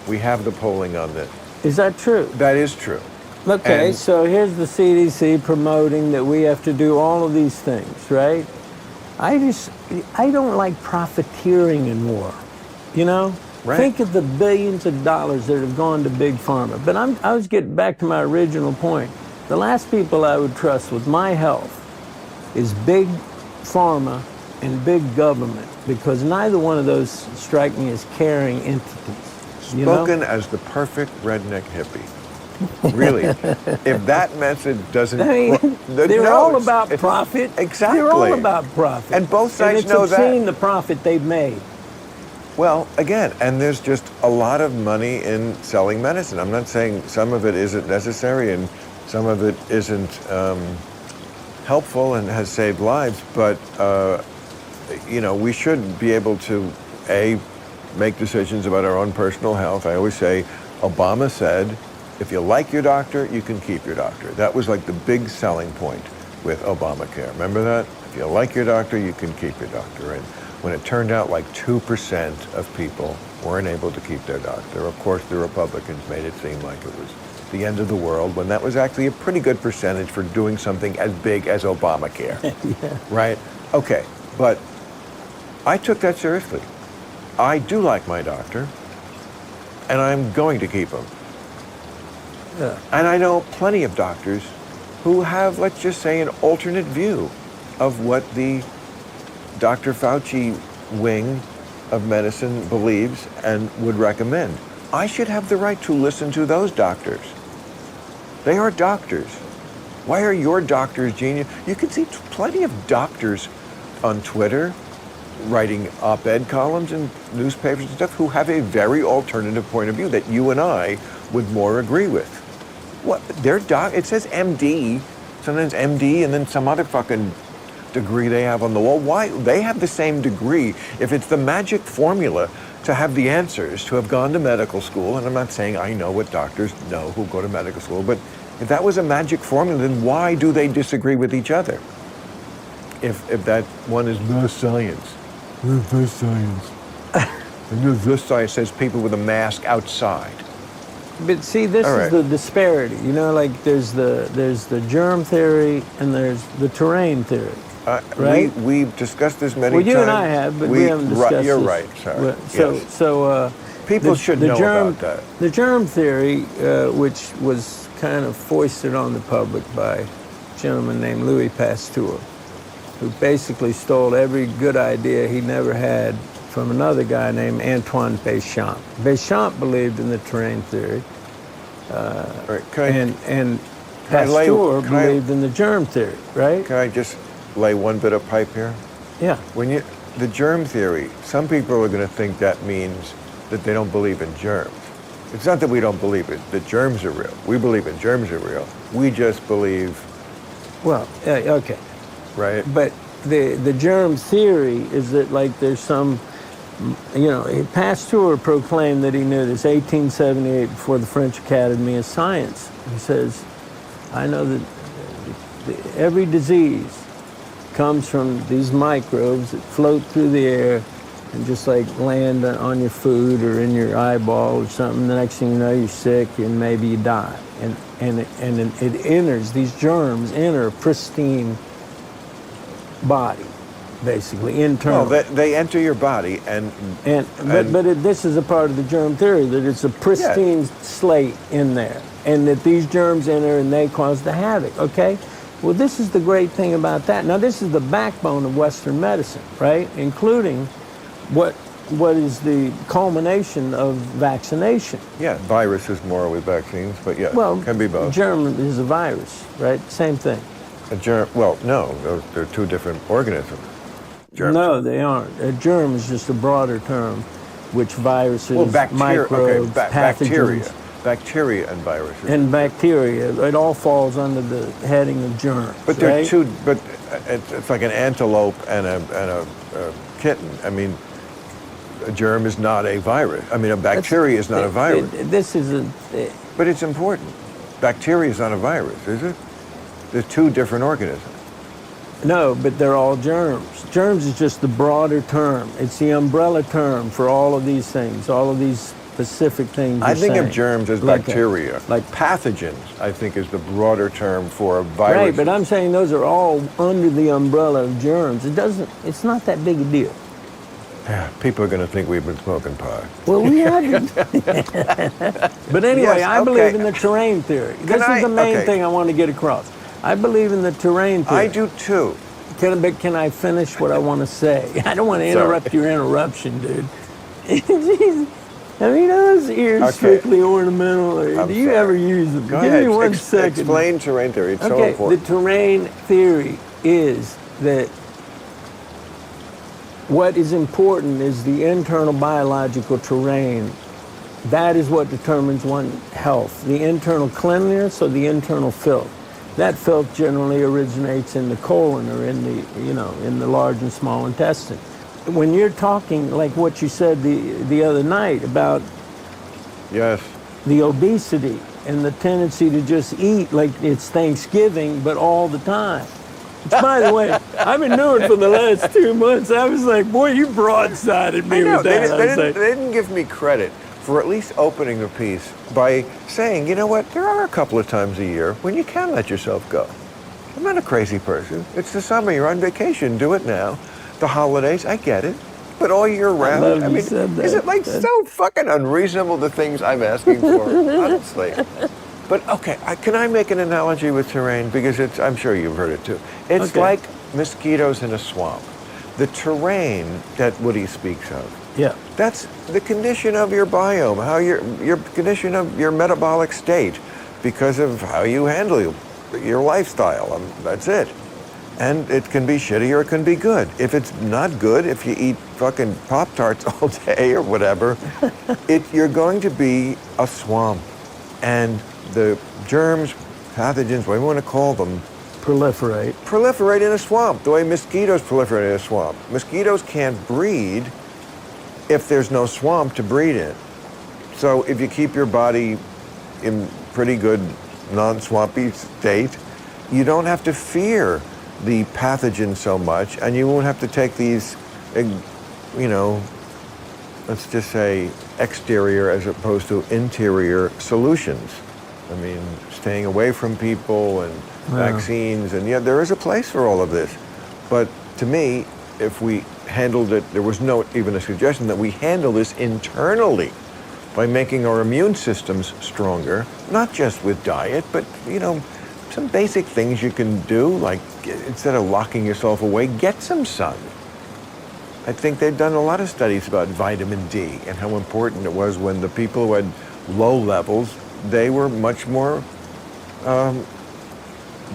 We have the polling on this. Is that true? That is true. Okay, so here's the CDC promoting that we have to do all of these things, right? I don't like profiteering in war, Right. Think of the billions of dollars that have gone to big pharma. But I was getting back to my original point. The last people I would trust with my health is big pharma and big government, because neither one of those strike me as caring entities. Spoken as the perfect redneck hippie. Really. If that message doesn't... they're all about profit. Exactly. They're all about profit. And both sides and know that. It's obscene the profit they've made. Well, again, and there's just a lot of money in selling medicine. I'm not saying some of it isn't necessary and some of it isn't helpful and has saved lives, but, we should be able to, make decisions about our own personal health. I always say, Obama said, if you like your doctor, you can keep your doctor. That was like the big selling point with Obamacare. Remember that? If you like your doctor, you can keep your doctor. And when it turned out like 2% of people weren't able to keep their doctor, of course the Republicans made it seem like it was the end of the world, when that was actually a pretty good percentage for doing something as big as Obamacare. Yeah. Right? Okay, but I took that seriously. I do like my doctor, and I'm going to keep him. Yeah. And I know plenty of doctors who have, let's just say, an alternate view of what the Dr. Fauci wing of medicine believes and would recommend. I should have the right to listen to those doctors. They are doctors. Why are your doctors genius? You can see plenty of doctors on Twitter writing op-ed columns in newspapers and stuff who have a very alternative point of view that you and I would more agree with. What? It says MD, sometimes MD, and then some other fucking degree they have on the wall. Why? They have the same degree. If it's the magic formula to have the answers, to have gone to medical school, and I'm not saying I know what doctors know who go to medical school, but if that was a magic formula, then why do they disagree with each other? If that one is the science. The science. And the science says people with a mask outside. But see, this is the disparity. Like there's the germ theory and there's the terrain theory. right? We've discussed this many Well, times. you and I have, but we haven't discussed You're this. right, sorry. So, Yes. so People should know about that. The germ theory, which was kind of foisted on the public by a gentleman named Louis Pasteur, who basically stole every good idea he never had from another guy named Antoine Béchamp. Béchamp believed in the terrain theory, Right. and Pasteur believed in the germ theory, right? Can I just lay one bit of pipe here? Yeah. The germ theory, some people are going to think that means that they don't believe in germs. It's not that we don't believe it, that germs are real. We believe in germs are real. We just believe. Well, okay. Right. But the germ theory is that, like, there's some, Pasteur proclaimed that he knew this 1878 before the French Academy of Science. He says, I know that every disease comes from these microbes that float through the air and just like land on your food or in your eyeball or something. The next thing you know, you're sick and maybe you die. And it enters, these germs enter a pristine body, basically, internal. Well, they enter your body this is a part of the germ theory, that it's a pristine slate in there, and that these germs enter and they cause the havoc, okay? Well, this is the great thing about that. Now, this is the backbone of Western medicine, right? Including what is the culmination of vaccination. Yeah, viruses more with vaccines, but yeah, Well, can be both. Germ is a virus, right? Same thing. A germ, well, no, they're two different organisms. Germs. No, they aren't. A germ is just a broader term, which viruses, microbes, pathogens. Bacteria and viruses. And bacteria, it all falls under the heading of germs. But they're two. But it's like an antelope and a kitten. I mean, a germ is not a virus. I mean, a bacteria is not a virus. But it's important. Bacteria is not a virus, is it? They're two different organisms. No, but they're all germs. Germs is just the broader term. It's the umbrella term for all of these things, all of these specific things. I think of germs as bacteria. Like pathogens, I think, is the broader term for a virus. Right, but I'm saying those are all under the umbrella of germs. It's not that big a deal. Yeah, people are going to think we've been smoking pot. Well, we haven't. But anyway, I believe in the terrain theory. This is the main thing I want to get across. I believe in the terrain theory. I do too. Can I finish what I want to say? I don't want to interrupt your interruption, dude. Jeez. I mean, those ears strictly ornamental. Do you ever use them? Go Give ahead. me 1 second. Explain terrain theory. It's so important. The terrain theory is that what is important is the internal biological terrain. That is what determines one's health. The internal cleanliness or the internal filth. That filth generally originates in the colon or in the large and small intestine. When you're talking like what you said the other night about the obesity and the tendency to just eat like it's Thanksgiving, but all the time. Which, by the way, I've been doing it for the last 2 months. I was like, boy, you broadsided me with that. They didn't give me credit for at least opening the piece by saying, you know what, there are a couple of times a year when you can let yourself go. I'm not a crazy person. It's the summer, you're on vacation, do it now. The holidays, I get it. But all year round, I mean, is it like so fucking unreasonable, the things I'm asking for? Honestly. But okay, can I make an analogy with terrain? Because I'm sure you've heard it too. It's like mosquitoes in a swamp. The terrain that Woody speaks of, that's the condition of your biome, how your condition of your metabolic state, because of how you handle your lifestyle. That's it. And it can be shitty or it can be good. If it's not good, if you eat fucking Pop-Tarts all day or whatever, you're going to be a swamp. And the germs, pathogens, whatever you want to call them, proliferate in a swamp, the way mosquitoes proliferate in a swamp. Mosquitoes can't breed if there's no swamp to breed in. So if you keep your body in pretty good non-swampy state, you don't have to fear the pathogen so much, and you won't have to take these, let's just say exterior as opposed to interior solutions. I mean, staying away from people and vaccines, and there is a place for all of this. But to me, if we handled it, there was no even a suggestion that we handle this internally by making our immune systems stronger, not just with diet, but, you know, some basic things you can do, like instead of locking yourself away, get some sun. I think they've done a lot of studies about vitamin D and how important it was when the people who had low levels, they were much more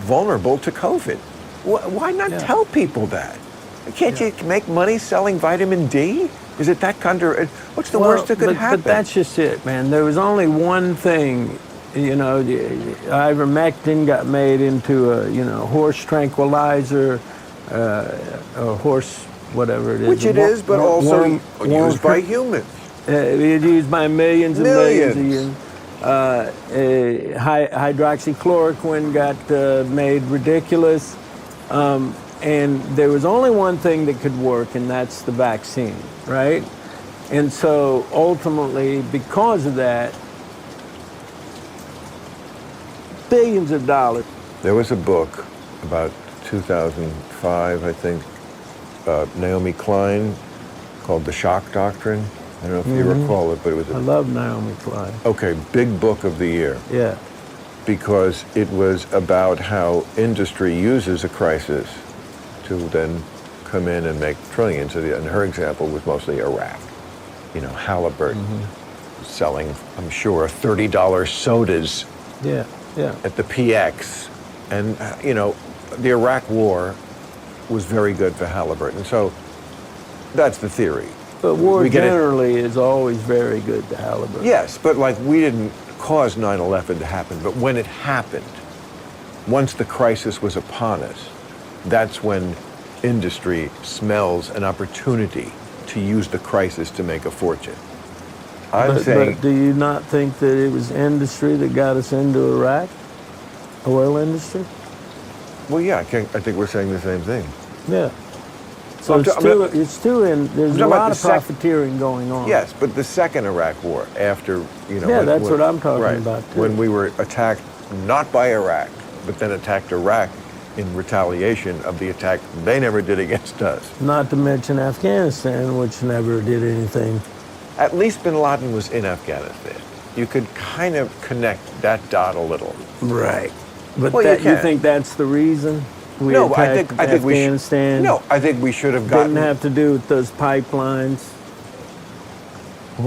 vulnerable to COVID. Why not tell people that? Can't you make money selling vitamin D? Is it that what's the worst that could happen? But that's just it, man. There was only one thing, you know, ivermectin got made into a, you know, horse tranquilizer, or horse, whatever it is. Which it is, but also used by humans. It's used by millions and millions of humans. Hydroxychloroquine got made ridiculous. And there was only one thing that could work, and that's the vaccine, right? And so ultimately, because of that, billions of dollars. There was a book about 2005, I think, Naomi Klein, called The Shock Doctrine. I don't know if you recall it, but it was I love Naomi Klein. Okay, big book of the year. Yeah. Because it was about how industry uses a crisis to then come in and make trillions. And her example was mostly Iraq. You know, Halliburton selling, I'm sure, $30 sodas at the PX. And, you know, the Iraq war was very good for Halliburton. So that's the theory. But war generally is always very good to Halliburton. Yes, but like we didn't cause 9/11 to happen. But when it happened, once the crisis was upon us, that's when industry smells an opportunity to use the crisis to make a fortune. But do you not think that it was industry that got us into Iraq? Oil industry? Well, yeah, I think we're saying the same thing. Yeah. So there's a lot of profiteering going on. Yes, but the second Iraq war, after, you know. Yeah, that's what I'm talking about, too. When we were attacked, not by Iraq, but then attacked Iraq in retaliation of the attack they never did against us. Not to mention Afghanistan, which never did anything. At least bin Laden was in Afghanistan. You could kind of connect that dot a little. Right. But well, you think that's the reason? I think Afghanistan. I think we should have gotten. Didn't have to do with those pipelines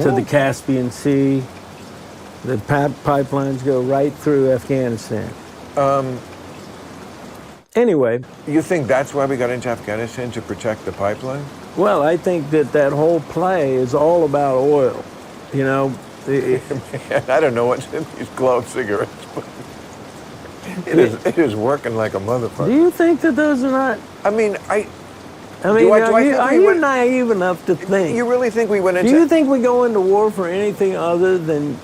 to the Caspian Sea. The pipelines go right through Afghanistan. Anyway. You think that's why we got into Afghanistan, to protect the pipeline? Well, I think that whole play is all about oil. You know. I don't know what's in these glove cigarettes, but. It is working like a motherfucker. Do you think that those are not? I mean, are you naive enough to think? You really think we went into? Do you think we go into war for anything other than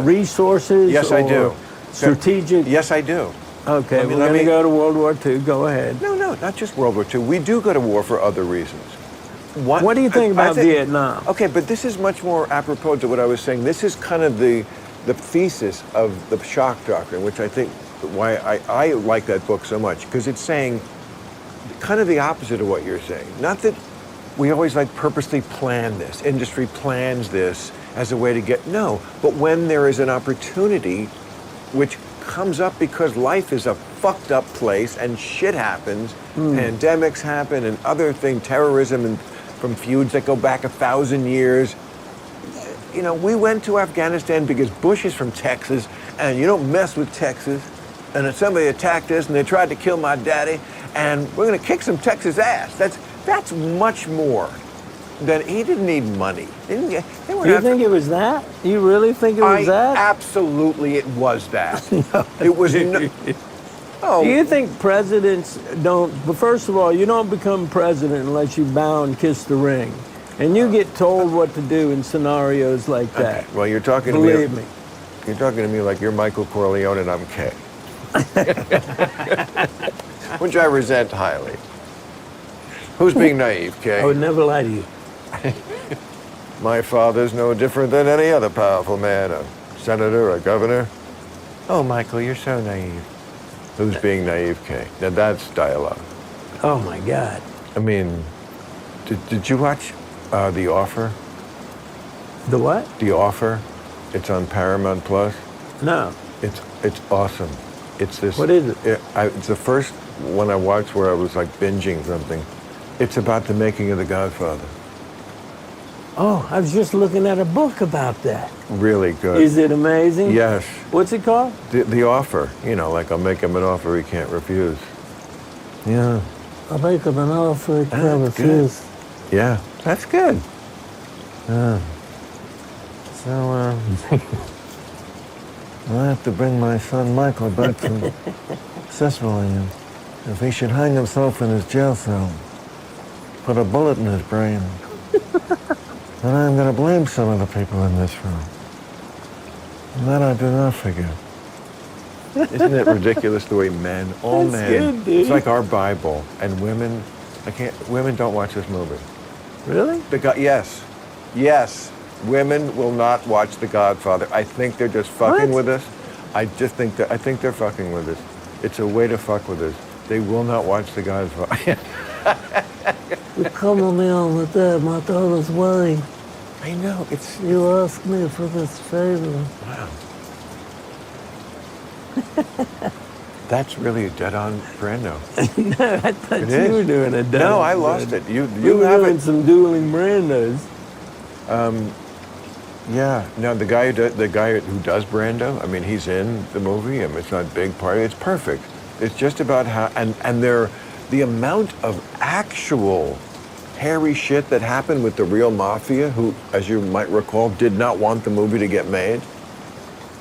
resources? Yes, I do. Strategic. Yes, I do. Okay, we're going to go to World War II. Go ahead. No, not just World War II. We do go to war for other reasons. What do you think about Vietnam? Okay, but this is much more apropos to what I was saying. This is kind of the thesis of the shock doctrine, which I think why I like that book so much, because it's saying kind of the opposite of what you're saying. Not that we always like purposely plan this, industry plans this as a way to get, no, but when there is an opportunity which comes up because life is a fucked up place and shit happens, pandemics happen and other things, terrorism and from feuds that go back 1,000 years. You know, we went to Afghanistan because Bush is from Texas, and you don't mess with Texas. And then somebody attacked us, and they tried to kill my daddy, and we're going to kick some Texas ass. That's much more than he didn't need money. Do you think it was that? You really think it was that? Absolutely, it was that. It was. Do you think presidents don't? But first of all, you don't become president unless you bow and kiss the ring. And you get told what to do in scenarios like that. Okay. Well, you're talking to me. Believe me. You're talking to me like you're Michael Corleone and I'm Kay. Which I resent highly. Who's being naive, Kay? I would never lie to you. My father's no different than any other powerful man, a senator, a governor. Oh, Michael, you're so naive. Who's being naive, Kay? Now that's dialogue. Oh my God. I mean, did you watch The Offer? The what? The Offer? It's on Paramount Plus. No. It's awesome. It's this. What is it? It's the first one I watched where I was like binging something. It's about the making of The Godfather. Oh, I was just looking at a book about that. Really good. Is it amazing? Yes. What's it called? The Offer. You know, like I'll make him an offer he can't refuse. Yeah. I'll make him an offer he can't That's good. refuse. Yeah. That's good. So, I'll have to bring my son Michael back from Sicily, and if he should hang himself in his jail cell, put a bullet in his brain, then I'm going to blame some of the people in this room. And that I do not forgive. Isn't it ridiculous the way all That's men, good, dude. it's like our Bible, and women, women don't watch this movie. Really? Yes, women will not watch The Godfather. I think they're just fucking What? with us. I think they're fucking with us. It's a way to fuck with us. They will not watch The Godfather. You come on me all the time, my daughter's wedding. I know, it's, You ask me for this favor. wow. That's really a dead-on Brando. No, I thought It you is. were doing a No, I lost it. You You were have doing it. some dueling Brandos. Yeah. No, the guy who does Brando, I mean, he's in the movie. I mean, it's not a big part. It's perfect. It's just about how and the amount of actual hairy shit that happened with the real mafia, who, as you might recall, did not want the movie to get made.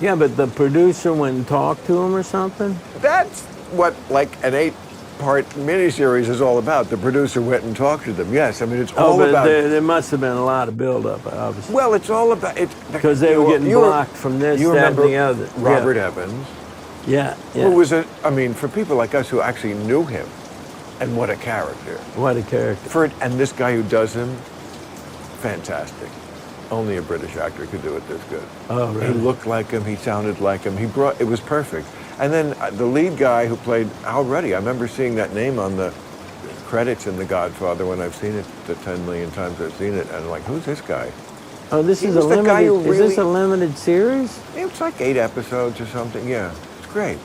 Yeah, but the producer went and talked to him or something? That's what like an 8-part miniseries is all about. The producer went and talked to them. Yes, I mean it's all but about. there must have been a lot of buildup, obviously. Well, it's all about it Because they were getting blocked from this, You that, and remember the other. Robert Evans, Yeah, yeah. who was I mean, for people like us who actually knew him, and what a character. What a character. And this guy who does him, fantastic. Only a British actor could do it this good. Oh, really? He looked like him. He sounded like him. It was perfect. And then the lead guy who played Al Ruddy, I remember seeing that name on the credits in The Godfather when I've seen it the 10 million times I've seen it, and I'm like, who's this guy? Oh, this He is was the guy who is this a really- limited series? It's like 8 episodes or something. Yeah, it's great.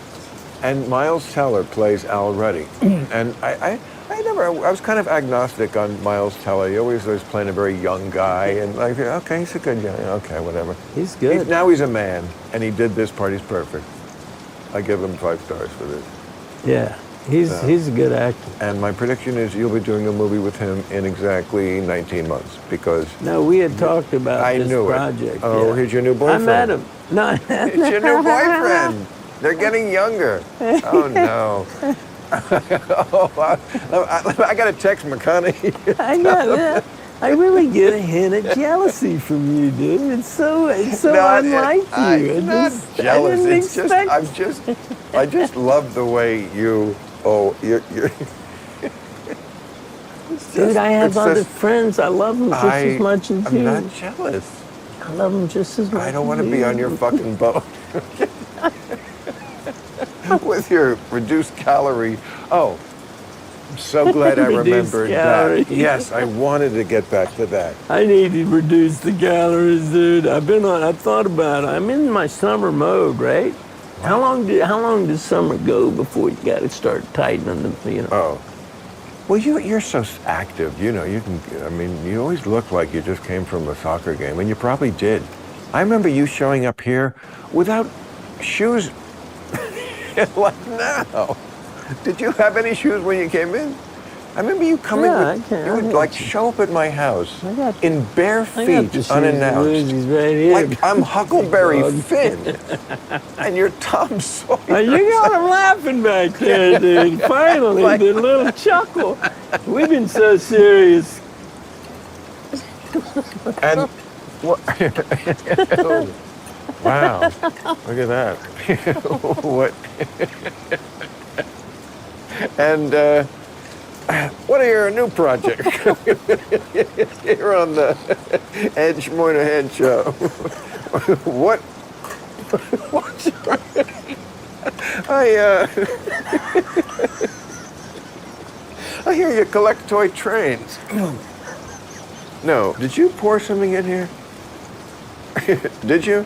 And Miles Teller plays Al Ruddy, and I was kind of agnostic on Miles Teller. He always was playing a very young guy, and like, okay, he's a good guy. Okay, whatever. He's good. Now he's a man, and he did this part. He's perfect. I give him 5 stars for this. Yeah, he's a good actor. And my prediction is you'll be doing a movie with him in exactly 19 months, because No, we had talked about I this knew project. it. Oh, yeah. here's your new I boyfriend. met him. No, It's your new boyfriend. They're getting younger. Oh, no. I got to text McConaughey. I got that. I really get a hint of jealousy from you, dude. It's so No, unlike you. I'm not jealous. I didn't It's just, expect. I just love the way you're. Dude, I have it's other just- friends. I love them just as much as I'm you. not jealous. I love them just as much. I don't want to as be you. on your fucking boat. With your reduced calorie. Oh, I'm so glad I Reduced remembered calorie. that. Yes, I wanted to get back to that. I need to reduce the calories, dude. I've thought about it. I'm in my summer mode, right? How long does summer go before you got to start tightening them? You know. Oh. Well, you're so active. You know, you always look like you just came from a soccer game, and you probably did. I remember you showing up here without shoes. Like now. Did you have any shoes when you came in? I remember you coming Yeah, with, I can- you I would got like you. show up at my house I got in bare I got the feet, shoes unannounced. and Lucy's right here. Like I'm Huckleberry Dog. Finn, and you're Tom Sawyer. Oh, you got him laughing back there, dude. Finally, Like- the little chuckle. We've been so serious. And what? Wow! Look at that. What? And what are your new projects here on the Edge Moynihan Show? What? What's I hear you collect toy trains. No, did you pour something in here? Did you?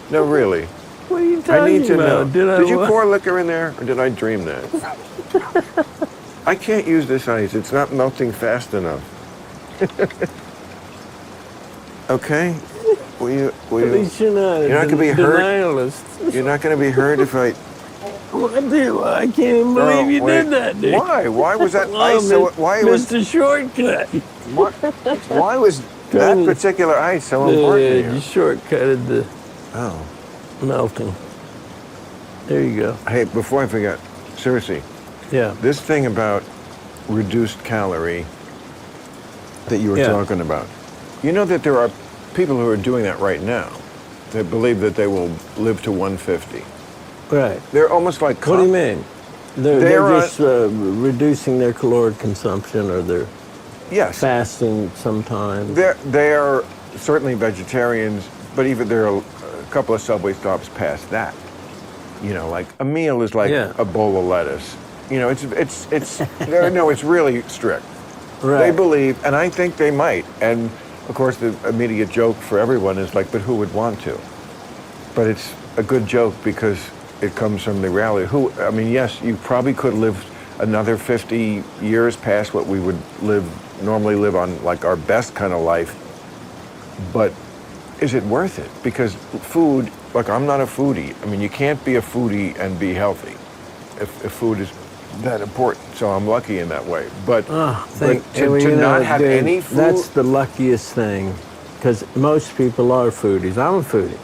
No, really. What are you talking I need to know. about? Did you pour liquor in there, or did I dream that? I can't use this ice. It's not melting fast enough. Okay? Will you? At least you're not. You're not gonna be hurt. Denialist. You're not going to be hurt if I. Well, I can't even believe you wait. did that, dude. Why? Why was that Oh, ice so? Why was? Mr. Shortcut. Why was that particular ice so important to You you? shortcutted the Oh. melting. There you go. Hey, before I forget, seriously, Yeah. this thing about reduced calorie that you were Yeah. talking about. You know that there are people who are doing that right now that believe that they will live to 150. Right. They're almost like. What do you mean? They're They're, just reducing their caloric consumption, or they're Yes. fasting sometimes. They are certainly vegetarians, but even there are a couple of Subway stops past that. You know, like a meal is like Yeah. a bowl of lettuce. You know, it's really strict. Right. They believe, and I think they might. And of course, the immediate joke for everyone is like, but who would want to? But it's a good joke because it comes from the reality. I mean, yes, you probably could live another 50 years past what we would normally live on, like our best kind of life. But is it worth it? Because food, like I'm not a foodie. I mean, you can't be a foodie and be healthy if food is that important. So I'm lucky in that way. But, to not have any food. That's the luckiest thing, because most people are foodies. I'm a foodie.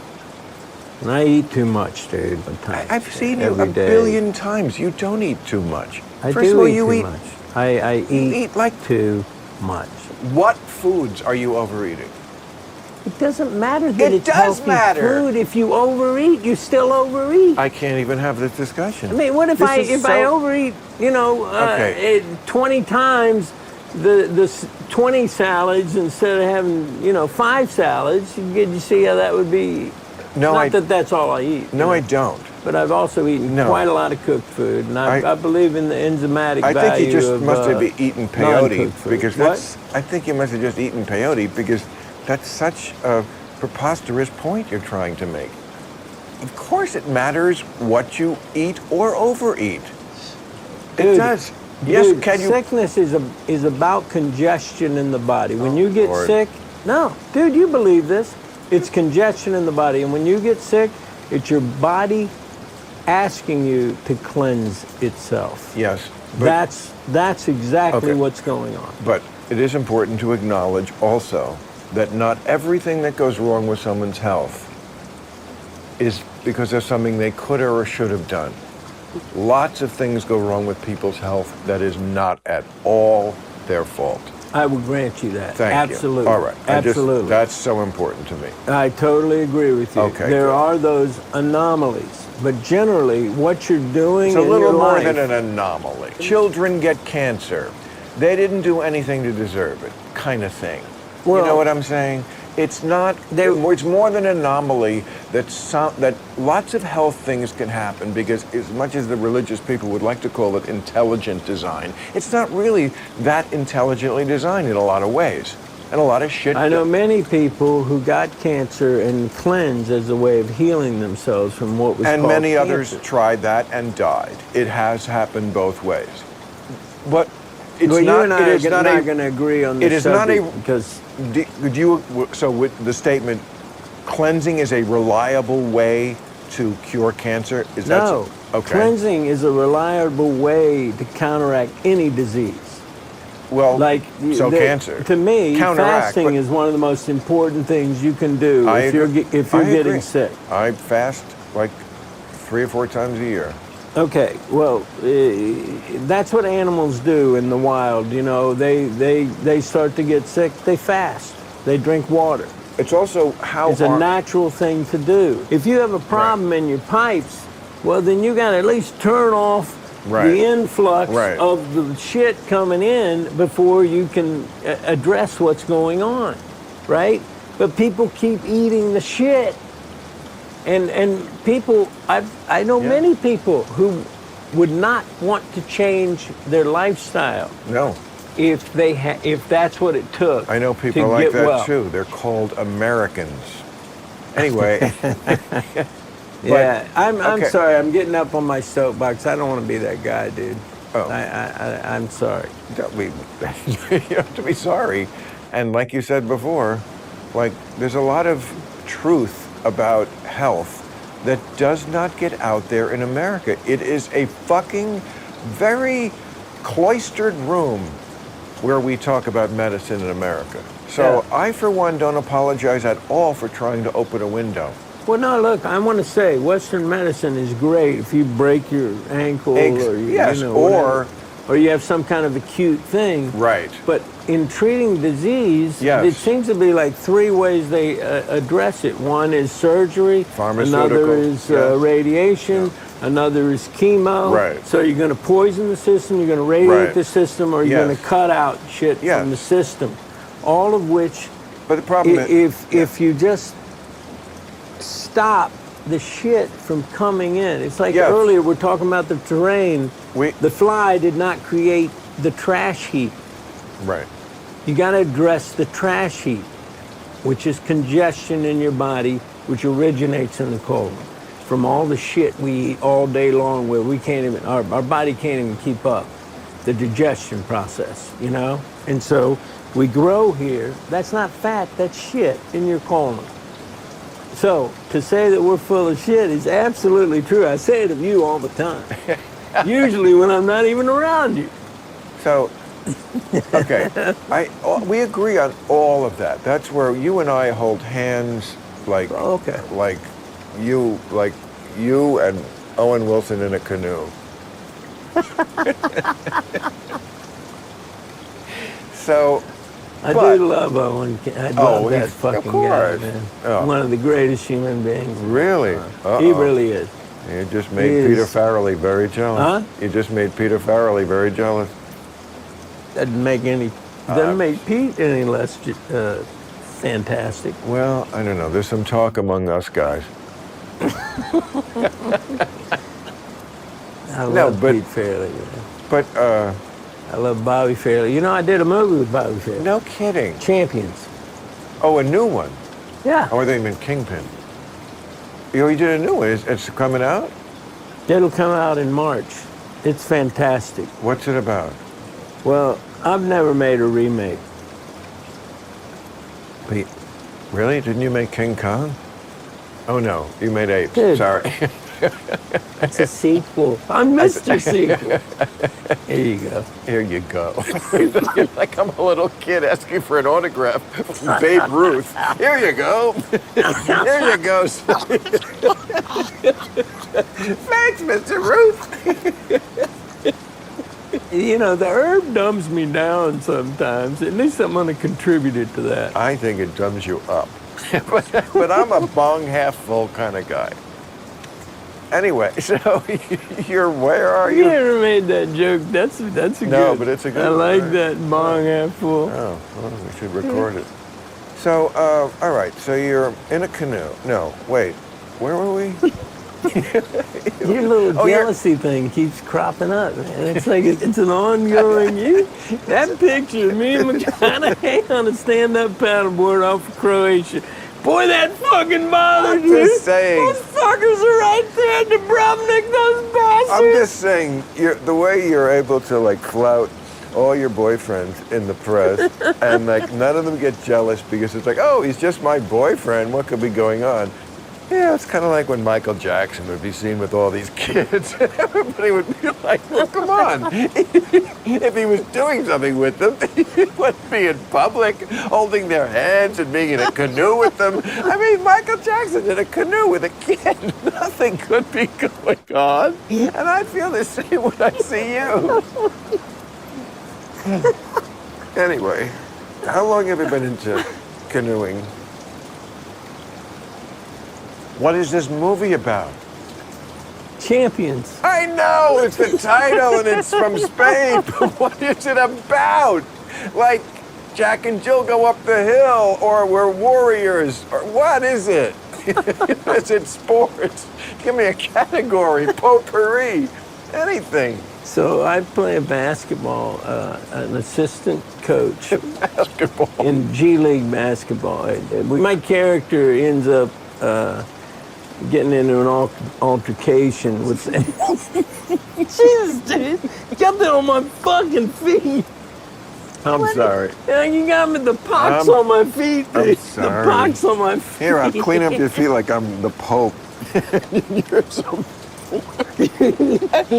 And I eat too much, dude. I've seen you every a day. billion times. You don't eat too much. I First do of all, eat you too eat. much. I eat like- too much. What foods are you overeating? It doesn't matter that It it's does healthy matter. food. If you overeat, you still overeat. I can't even have this discussion. I mean, what if This is I so- overeat? You know, Okay. 20 times the 20 salads instead of having 5 salads. You see how that would be? No, Not that that's all I eat. No, I don't. But I've also eaten No. quite a lot of cooked food, and I believe in the enzymatic I value think you just of must have eaten peyote non-cooked food. because What? I think you must have just eaten peyote because that's such a preposterous point you're trying to make. Of course, it matters what you eat or overeat. It Dude, does. Yes, Dude, can you? sickness is about congestion in the body. When you get Lord. sick, no, dude, you believe this? It's congestion in the body, and when you get sick, it's your body asking you to cleanse itself. Yes. But, That's exactly Okay. what's going on. but it is important to acknowledge also that not everything that goes wrong with someone's health is because of something they could or should have done. Lots of things go wrong with people's health that is not at all their fault. I will grant you that. Thank Absolutely. you. All right. Absolutely. That's so important to me. I totally agree with you. Okay, There good. are those anomalies, but generally, what you're doing It's a in little your more life, than an anomaly. Children get cancer. They didn't do anything to deserve it, kind of thing. You Well- know what I'm saying? It's not. It's more than an anomaly that lots of health things can happen because, as much as the religious people would like to call it intelligent design, it's not really that intelligently designed in a lot of ways, and a lot of shit. I know many people who got cancer and cleansed as a way of healing themselves from what was And called many cancer. others tried that and died. It has happened both ways. But it's Well, not. you and I it are is not not going to agree on this It is not subject a. because So with the statement, cleansing is a reliable way to cure cancer. Is that no, okay? cleansing is a reliable way to counteract any disease. Well, Like cancer. To me, Counteract, fasting but- is one of the most important things you can do I if you're agree. if you're I getting agree. sick. I fast like 3 or 4 times a year. Okay, well, that's what animals do in the wild. You know, they start to get sick, they fast, they drink water. It's also how It's a natural thing to do. If you have a problem in your pipes, well, then you got to at least turn off Right. the influx Right. of the shit coming in before you can address what's going on, right? But people keep eating the shit. And people, I know Yeah. many people who would not want to change their lifestyle No. if that's what it took. I know people to like get that well. too. They're called Americans. Anyway. Yeah, I'm okay. sorry. I'm getting up on my soapbox. I don't want to be that guy, dude. Oh. I'm sorry. Don't be, you have to be sorry. And like you said before, like there's a lot of truth about health that does not get out there in America. It is a fucking very cloistered room where we talk about medicine in America. So Yeah. I, for one, don't apologize at all for trying to open a window. Well, no, look, I want to say Western medicine is great if you break your ankle or yes, whatever, or you have some kind of acute thing. Right. But in treating disease, Yes. it seems to be like three ways they address it. One is surgery, Pharmaceutical, another is yes. radiation, another is chemo. Right. So you're going to poison the system, you're going to radiate Right. the system, or you're Yes. going to cut out shit Yes. from the system. All of which, But the problem is, if you just stop the shit from coming in. It's like Yes. earlier we're talking about the terrain. We- The fly did not create the trash heap. right. You got to address the trash heap, which is congestion in your body, which originates in the colon from all the shit we eat all day long where we can't even, our body can't even keep up the digestion process, you know? And so we grow here. That's not fat, that's shit in your colon. So to say that we're full of shit is absolutely true. I say it of you all the time. Usually when I'm not even around you. So, okay, we agree on all of that. That's where you and I hold hands, like, Okay. like you and Owen Wilson in a canoe. So, I but- do love Owen. I Oh, love that he's- fucking of guy, course. man. Oh. One of the greatest human beings. Really? He really is. You just He made Peter is. Farrelly very jealous. Huh? You just made Peter Farrelly very jealous. Doesn't make Pete any less fantastic. Well, I don't know. There's some talk among us guys. I No, love but- Pete Fairley. Man. But, I love Bobby Fairley. You know, I did a movie with Bobby Fairley. no kidding. Champions. Oh, a new one. Yeah. Or they meant Kingpin. You did a new one. It's coming out? It'll come out in March. It's fantastic. What's it about? Well, I've never made a remake. Wait, really? Didn't you make King Kong? Oh, no. You made Apes. Dude. Sorry. It's a sequel. I'm Mr. Sequel. Here you go. Here you go. You're like I'm a little kid asking for an autograph from Babe Ruth. Here you go. Here you go. Thanks, Mr. Ruth. You know, the herb dumbs me down sometimes. At least I'm going to contribute to that. I think it dumbs you up. but I'm a bong half full kind of guy. Anyway, so where are You you? never made that joke. That's a No, good. but it's a good I one, like right? that bong half full. Oh, well, we should record it. So, all right, so you're in a canoe. No, wait, where were we? Your little Oh, you're- jealousy thing keeps cropping up, man. It's like it's an ongoing. That picture of me and McConaughey on a stand-up paddleboard off of Croatia. Boy, that fucking bothers I'm me. just saying. Those fuckers are right there, Dubrovnik, those bastards. I'm just saying, the way you're able to like flout all your boyfriends in the press, and like none of them get jealous because it's like, oh, he's just my boyfriend. What could be going on? Yeah, it's kind of like when Michael Jackson would be seen with all these kids. Everybody would be like, well, come on. If he was doing something with them, he wouldn't be in public holding their hands and being in a canoe with them. I mean, Michael Jackson in a canoe with a kid. Nothing could be going on. And I feel the same when I see you. Anyway, how long have you been into canoeing? What is this movie about? Champions. I know, it's the title and it's from Spain, but what is it about? Like Jack and Jill go up the hill, or we're warriors, or what is it? Is it sports? Give me a category, potpourri. Anything. So I play basketball, an assistant coach Basketball. in G League basketball. My character ends up getting into an altercation with. Jesus, dude, got that on my fucking feet. I'm sorry. Yeah, you got me the pox on my feet, I'm dude. sorry. The pox on my feet. Here, I'll clean up your feet like I'm the Pope. You're so. I'm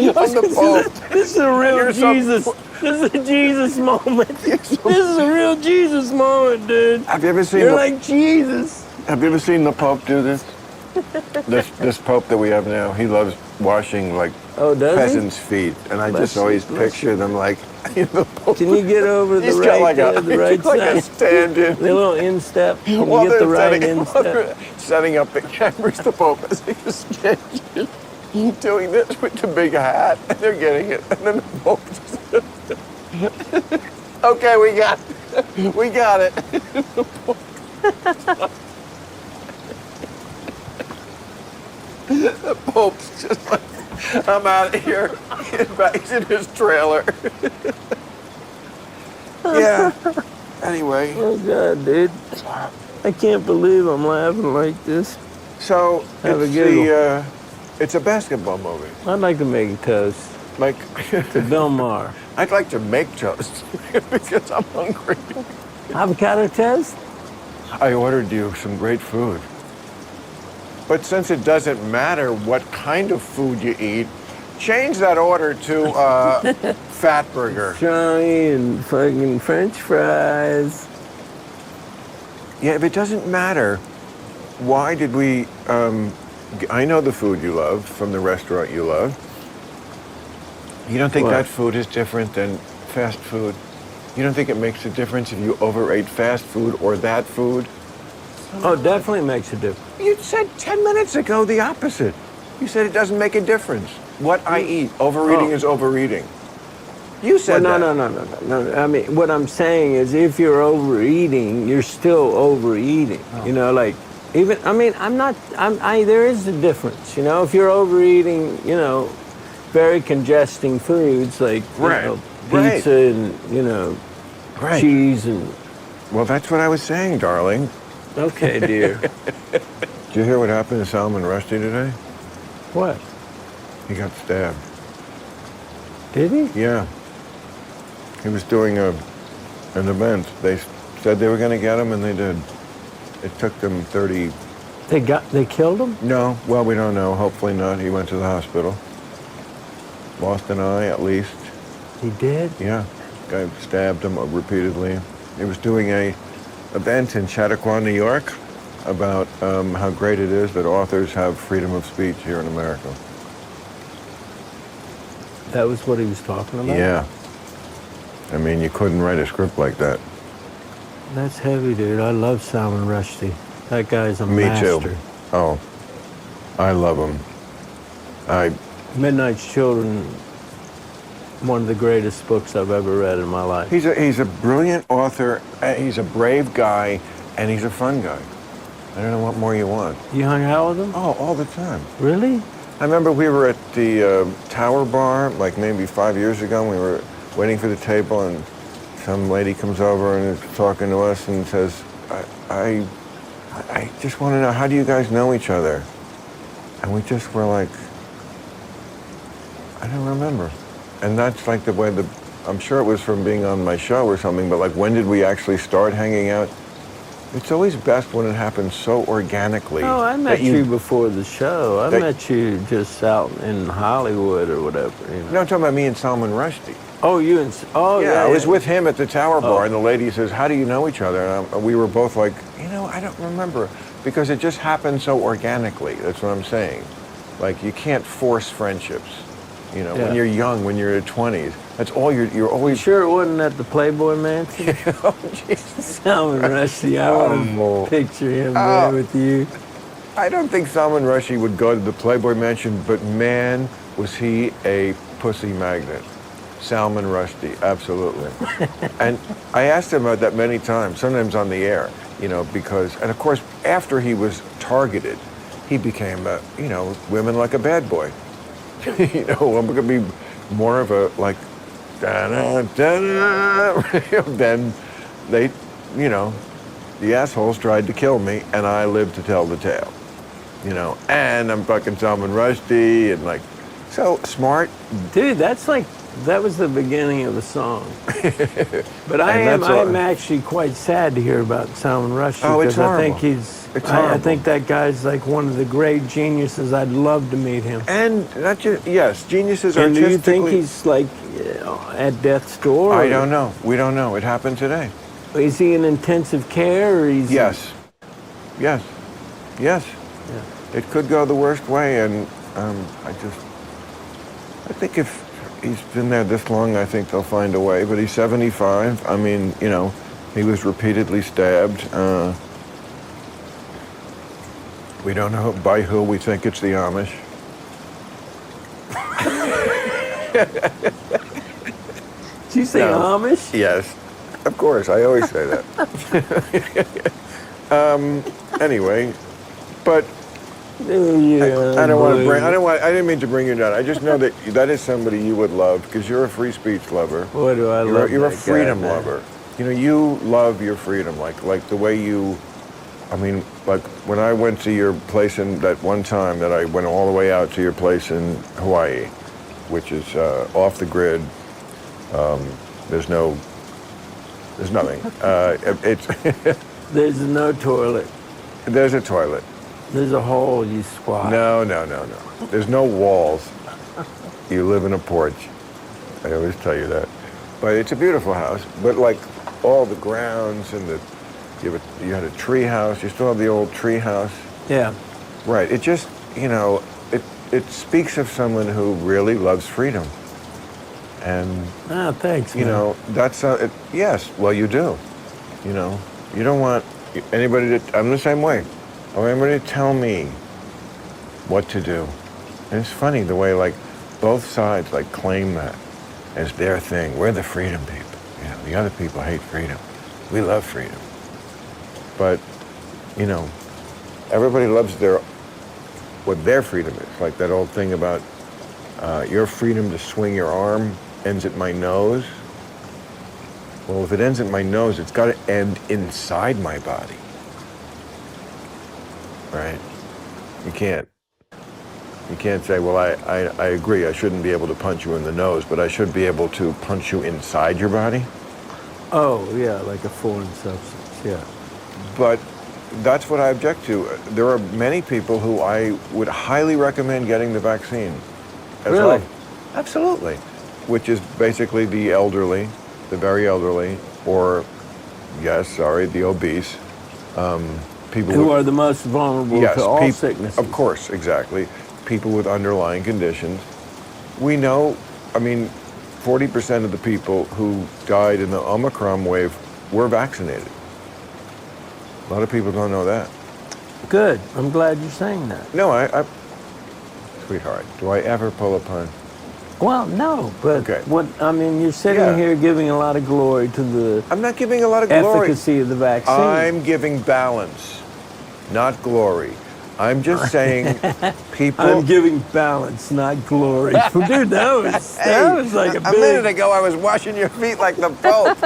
the Pope. This is a real You're so- Jesus. This is a Jesus moment. This is a real Jesus moment, dude. Have you ever seen? You're like Jesus. Have you ever seen the Pope do this? This Pope that we have now, he loves washing like Oh, does peasants' feet, and I Bless just always you, bless picture them like the Pope. he? Can you get over the He's right, got like the right he's like a side? stand-in. The little instep. Can While you get the they're right setting, while instep? they're setting up the cameras, the Pope is like doing this with the big hat, and they're getting it, and then the Pope just okay, we got it. The Pope's just like, I'm out of here. He's in his trailer. Yeah. Anyway. Oh God, dude. I can't believe I'm laughing like this. So Have a it's giggle. it's a basketball movie. I'd like to make a toast Like to Bill Maher. I'd like to make toast because I'm hungry. Avocado toast? I ordered you some great food. But since it doesn't matter what kind of food you eat, change that order to fat burger. Johnny and fucking French fries. Yeah, if it doesn't matter, why did we? I know the food you love from the restaurant you love. You don't think What? that food is different than fast food? You don't think it makes a difference if you overate fast food or that food? Oh, definitely makes a difference. You said 10 minutes ago the opposite. You said it doesn't make a difference. What I eat, overeating is overeating. You said Well, that. no. I mean, what I'm saying is if you're overeating, you're still overeating. You know, like, even, I mean, there is a difference, you know, if you're overeating, you know, very congesting foods like, you Right, know, right. pizza and, you know, Right. cheese and, Well, that's what I was saying, darling. okay, dear. Did you hear what happened to Salman Rushdie today? What? He got stabbed. Did he? Yeah. He was doing an event. They said they were going to get him, and they did. It took them 30... They killed him? No, well, we don't know. Hopefully not. He went to the hospital. Lost an eye, at least. He did? Yeah. Guy stabbed him repeatedly. He was doing a event in Chautauqua, New York, about how great it is that authors have freedom of speech here in America. That was what he was talking about? Yeah. I mean, you couldn't write a script like that. That's heavy, dude. I love Salman Rushdie. That guy's a Me master. too. Oh, I love him. Midnight's Children, one of the greatest books I've ever read in my life. He's a brilliant author. He's a brave guy, and he's a fun guy. I don't know what more you want. You hung out with him? Oh, all the time. Really? I remember we were at the Tower Bar, like maybe 5 years ago, and we were waiting for the table, and some lady comes over and is talking to us and says, I just want to know, how do you guys know each other? And we just were like, I don't remember. And that's like the way I'm sure it was from being on my show or something, but like, when did we actually start hanging out? It's always best when it happens so organically. Oh, I met that you before the show. I that- met you just out in Hollywood or whatever. You know? No, I'm talking about me and Salman Rushdie. Oh, you and Yeah, I was with him at the Tower Bar, Oh. and the lady says, how do you know each other? And we were both like, I don't remember, because it just happened so organically. That's what I'm saying. Like, you can't force friendships. You know, Yeah. when you're young, when you're in your 20s, that's all you're You always... sure it wasn't at the Playboy Mansion? Oh, Jesus. Salman Rushdie, I want to picture him there with you. I don't think Salman Rushdie would go to the Playboy Mansion, but man, was he a pussy magnet. Salman Rushdie, absolutely. And I asked him about that many times, sometimes on the air, because, and of course, after he was targeted, he became, women like a bad boy. You know, I'm gonna be more of a like, da-da, da-da. Then they, you know, the assholes tried to kill me, and I lived to tell the tale. You know, and I'm fucking Salman Rushdie, and like, so smart. Dude, that was the beginning of the song. But I'm actually quite sad to hear about Salman Rushdie. Oh, it's because horrible. I think I I think that guy's like one of the great geniuses. I'd love to meet him. And not just, yes, geniuses And do artistically. you think he's like at death's door? I don't know. We don't know. It happened today. Is he in intensive care, or he's? Yes. Yes. Yes. Yeah. It could go the worst way, and I think if he's been there this long, I think they'll find a way. But he's 75. I mean, you know, he was repeatedly stabbed. We don't know by who. We think it's the Amish. Did you say No. Amish? Yes, of course. I always say that. Anyway, but I don't want to bring. I didn't mean to bring you down. I just know that that is somebody you would love because you're a free speech lover. Boy, do I love You're a that freedom guy, man. lover. You know, you love your freedom, like the way you. I mean, like when I went to your place in that one time that I went all the way out to your place in Hawaii, which is off the grid. There's nothing. It's There's no toilet. there's a toilet. There's a hole you squat. No. There's no walls. You live in a porch. I always tell you that. But it's a beautiful house. But like all the grounds and you had a tree house. You still have the old tree house. Yeah. Right. It just, you know, it speaks of someone who really loves freedom. And, Thanks, you man. know, that's, yes, well, you do. You know, you don't want anybody to, I'm the same way. I want anybody to tell me what to do. And it's funny the way, like, both sides, like, claim that as their thing. We're the freedom people. You know, the other people hate freedom. We love freedom. But, you know, everybody loves what their freedom is. Like that old thing about your freedom to swing your arm ends at my nose. Well, if it ends at my nose, it's got to end inside my body. Right? You can't say, well, I agree, I shouldn't be able to punch you in the nose, but I should be able to punch you inside your body. Oh, yeah, like a foreign substance, yeah. But that's what I object to. There are many people who I would highly recommend getting the vaccine. As Really? well. Absolutely. Which is basically the elderly, the very elderly, or, the obese. People Who are the most vulnerable to all sicknesses. Of course, exactly. People with underlying conditions. We know, 40% of the people who died in the Omicron wave were vaccinated. A lot of people don't know that. Good. I'm glad you're saying that. No, sweetheart, do I ever pull a pun? Well, no, but Okay. you're sitting Yeah. here giving a lot of glory to the I'm not giving a lot of glory. efficacy of the vaccine. I'm giving balance, not glory. I'm just saying people... I'm giving balance, not glory. Dude, that was like a minute ago I was washing your feet like the Pope.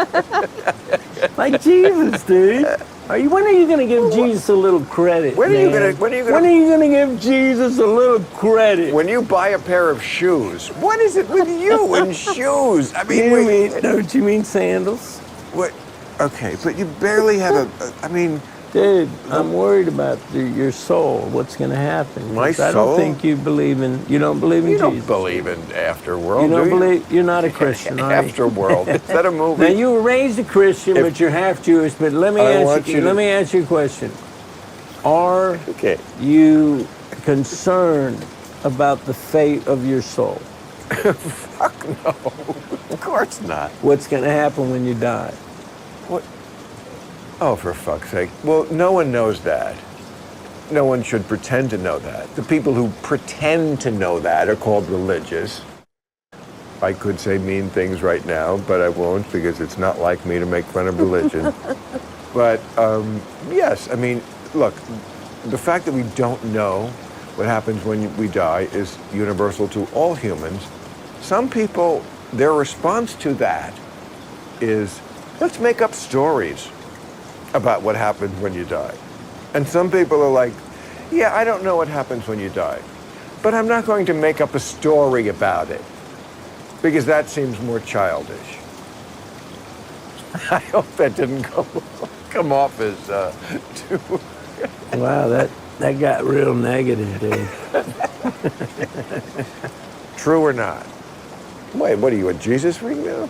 like Jesus, dude. When are you going to give Jesus a little credit? When are you man? gonna to give Jesus a little credit? When you buy a pair of shoes, what is it with you and shoes? Don't you mean sandals? What? Okay, but you barely have Dude, I'm worried about your soul. What's going to happen? My 'Cause I soul? don't think you don't believe in you Jesus. don't believe in afterworld, You don't do you? believe. You're not a Christian, are you? Afterworld. Is that a movie? Now you were raised a Christian, but you're half Jewish. But let me ask you a question. Are Okay. you concerned about the fate of your soul? Fuck no. Of course not. What's going to happen when you die? What? Oh, for fuck's sake. Well, no one knows that. No one should pretend to know that. The people who pretend to know that are called religious. I could say mean things right now, but I won't because it's not like me to make fun of religion. But yes, look, the fact that we don't know what happens when we die is universal to all humans. Some people, their response to that is, let's make up stories about what happens when you die. And some people are like, yeah, I don't know what happens when you die, but I'm not going to make up a story about it because that seems more childish. I hope that didn't come off as too... Wow, that got real negative, dude. True or not? Wait, what are you, a Jesus freak now?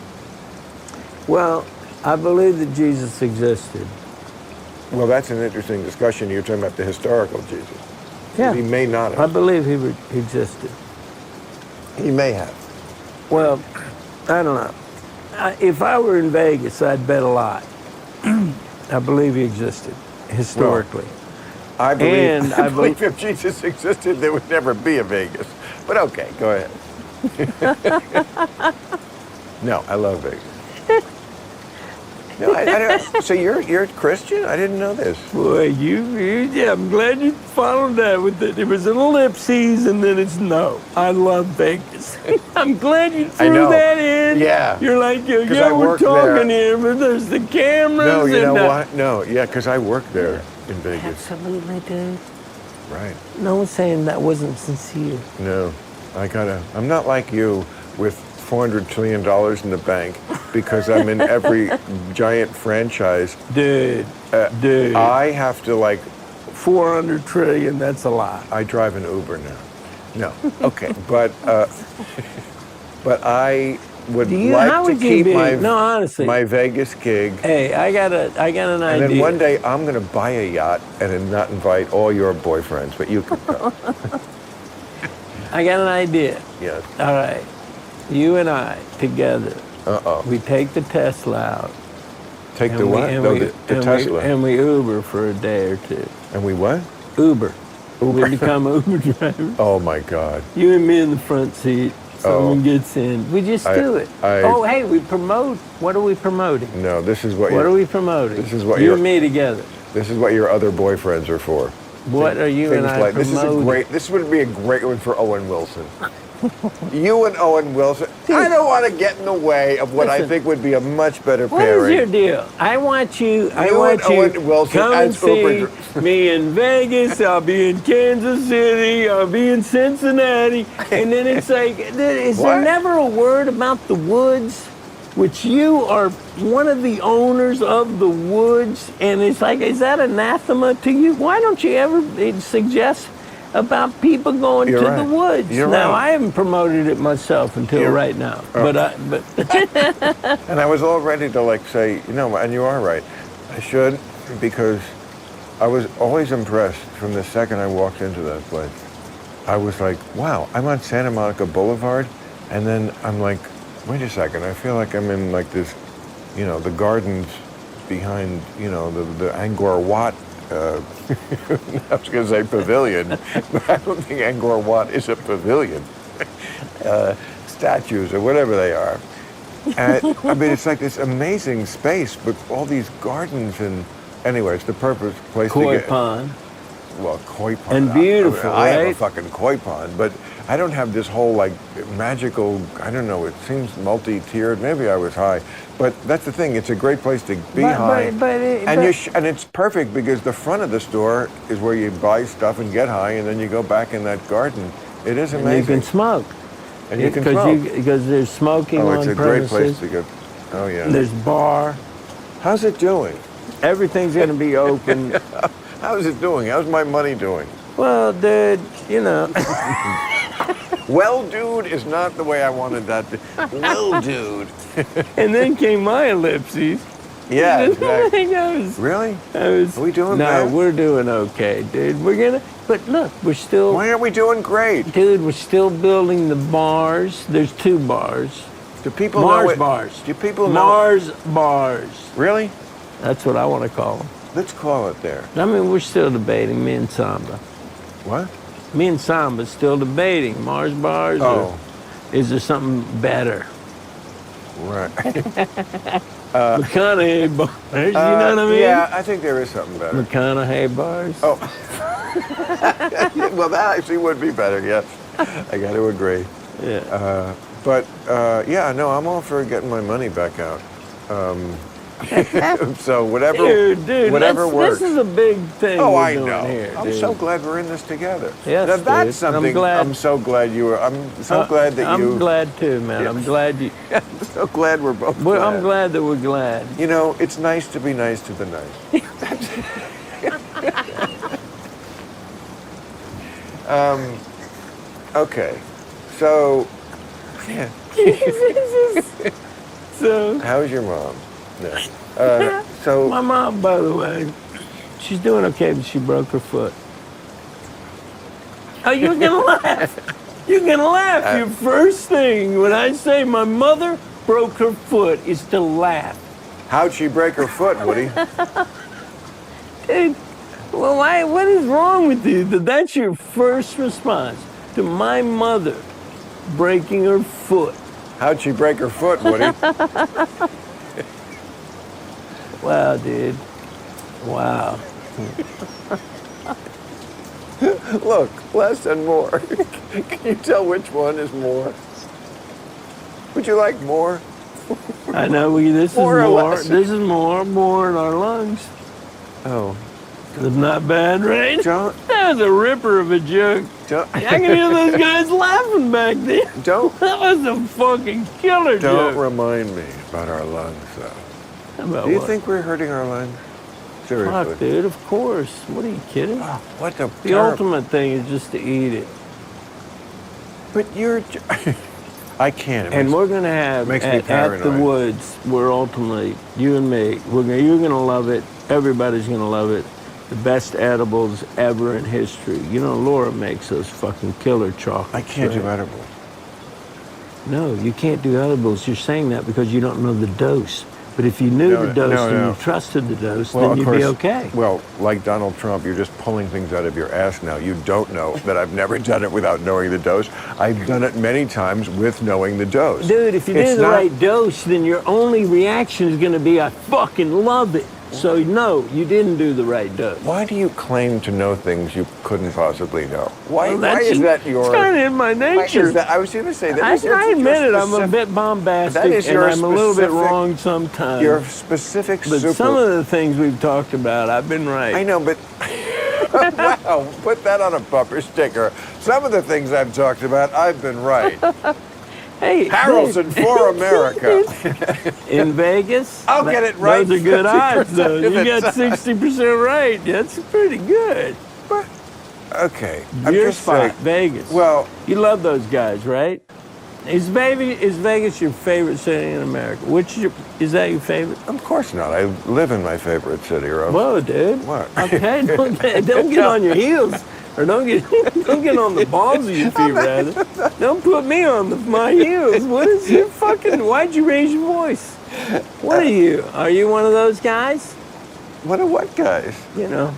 Well, I believe that Jesus existed. Well, that's an interesting discussion. You're talking about the historical Jesus. Yeah. He may not I have. believe he existed. He may have. Well, I don't know. If I were in Vegas, I'd bet a lot. I believe he existed, historically. I believe, And I I believe if Jesus existed, there would never be a Vegas. But okay, go ahead. No, I love Vegas. No, I don't. So you're Christian? I didn't know this. Boy, yeah, I'm glad you followed that with it. It was an ellipses and then it's no. I love Vegas. I'm glad you threw know. that in. Yeah. You're like, I yeah, we're work talking there. here, but there's the cameras. No, you and know what? No, yeah, because I work there in Vegas. Absolutely, dude. Right. No one's saying that wasn't sincere. No, I'm not like you with $400 trillion in the bank because I'm in every giant franchise. Dude, dude. I have to 400 trillion, that's a lot. I drive an Uber now. No, okay, but I would like to keep my Vegas gig. Hey, I got an idea. And then one day I'm going to buy a yacht and then not invite all your boyfriends, but you can come. I got an idea. Yes. All right. You and I together. Uh-oh. We take the Tesla out. Take the what? The Tesla. And we Uber for a day or two. And we what? Uber. We become Uber drivers. Oh my God. You and me in the front seat. Someone gets in. We just do it. Hey, we promote. What are we promoting? No, this is what. What are we promoting? This is what you and me together. This is what your other boyfriends are for. What are you and I promoting? This would be a great one for Owen Wilson. You and Owen Wilson. I don't want to get in the way of what I think would be a much better pairing. What is your deal? I want you Owen Wilson come and as see Uber. me in Vegas. I'll be in Kansas City. I'll be in Cincinnati. And then it's like, is there never a word about the woods? Which you are one of the owners of the woods. And it's like, is that anathema to you? Why don't you ever suggest about people going to the woods? Now, I haven't promoted it myself until right now. But And I was all ready to say, and you are right. I should, because I was always impressed from the second I walked into that place. I was like, wow, I'm on Santa Monica Boulevard, and then I'm like, wait a second, I feel like I'm in this, the gardens behind, the Angkor Wat. I was going to say pavilion, but I don't think Angkor Wat is a pavilion. Statues or whatever they are. And, I mean, it's like this amazing space, but all these gardens and, anyway, it's the perfect place to get. Koi pond. Well, koi pond. And beautiful, I have a right? fucking koi pond, but I don't have this whole magical, I don't know, it seems multi-tiered. Maybe I was high. But that's the thing, it's a great place to be high. And it's perfect because the front of the store is where you buy stuff and get high, and then you go back in that garden. It is amazing. And you can smoke. And you can smoke. Because there's smoking on premises. Oh, it's a great place to go. Oh, yeah. There's bar. How's it doing? Everything's going to be open. How's it doing? How's my money doing? Well, dude, Well, dude is not the way I wanted that to. Well, dude. And then came my ellipses. Yeah, exactly. Really? Are we doing bad? No, we're doing okay, dude. But look, we're still... Why aren't we doing great? Dude, we're still building the bars. There's 2 bars. Do people know Mars it? bars. Do people know? Mars bars. Really? That's what I want to call them. Let's call it there. I mean, we're still debating, me and Samba. What? Me and Samba's still debating. Mars bars, or is there something better? Right. McConaughey bars. You know what I mean? Yeah, I think there is something better. McConaughey bars. Oh. Well, that actually would be better, yes. I got to agree. Yeah. But yeah, no, I'm all for getting my money back out. So whatever, dude, whatever works. This is a big thing. Oh, we're I doing know. Here, I'm dude. so glad we're in this together. Yes, now, that's dude. something. I'm glad. I'm so glad you were. I'm so glad that you. I'm glad too, man. Yeah. I'm glad you. I'm so glad we're both. Well, glad. I'm glad that we're glad. You know, it's nice to be nice to the nice. Okay, so. Yeah. So. How's your mom? No. So. My mom, by the way, she's doing okay, but she broke her foot. Oh, you're gonna laugh. You're gonna laugh. Your first thing when I say my mother broke her foot is to laugh. How'd she break her foot, Woody? Dude, well, what is wrong with you? That's your first response to my mother breaking her foot. How'd she break her foot, Woody? Wow, dude. Wow. Look, less and more. Can you tell which one is more? Would you like more? I know this is More or more. less. This is more in our lungs. Oh. It's not bad, right? Don't. That was a ripper of a joke. Don't. I can hear those guys laughing back there. Don't. That was a fucking killer Don't joke. remind me about our lungs, though. About Do you what? think we're hurting our lungs? Seriously. Fuck, dude, of course. What are you kidding? Oh, what the The ultimate thing is just to eat it. But you're. I can't. And we're going to have, makes me at the paranoid. Woods, we're ultimately, you and me, you're going to love it. Everybody's going to love it. The best edibles ever in history. You know, Laura makes those fucking killer chocolates. I can't do right? edibles. No, you can't do edibles. You're saying that because you don't know the dose. But if you knew the dose and you trusted the dose, then you'd be okay. Well, like Donald Trump, you're just pulling things out of your ass now. You don't know that I've never done it without knowing the dose. I've done it many times with knowing the dose. Dude, if you do the right dose, then your only reaction is going to be, I fucking love it. So, no, you didn't do the right dose. Why do you claim to know things you couldn't possibly know? Why Well, is that your... It's kind of in my nature. I was going to say that. I admit it, I'm a bit bombastic, and I'm a little bit wrong sometimes. Your specific But some of the things we've talked about, I've been right. I know, but... Wow, put that on a bumper sticker. Some of the things I've talked about, I've been right. Hey, Harrelson for America. In Vegas? I'll get it right. Those are good odds, though. of You the got time. 60% right. That's pretty good. Okay. Your spot, Vegas. Well, You love those guys, right? Is Vegas your favorite city in America? Is that your favorite? of course not. I live in my favorite city, Rose. Whoa, dude. What? Okay, don't get on your heels. Or don't get on the balls of your feet, rather. Don't put me on my heels. What is your fucking... Why'd you raise your voice? What are you? Are you one of those guys? What guys? You know.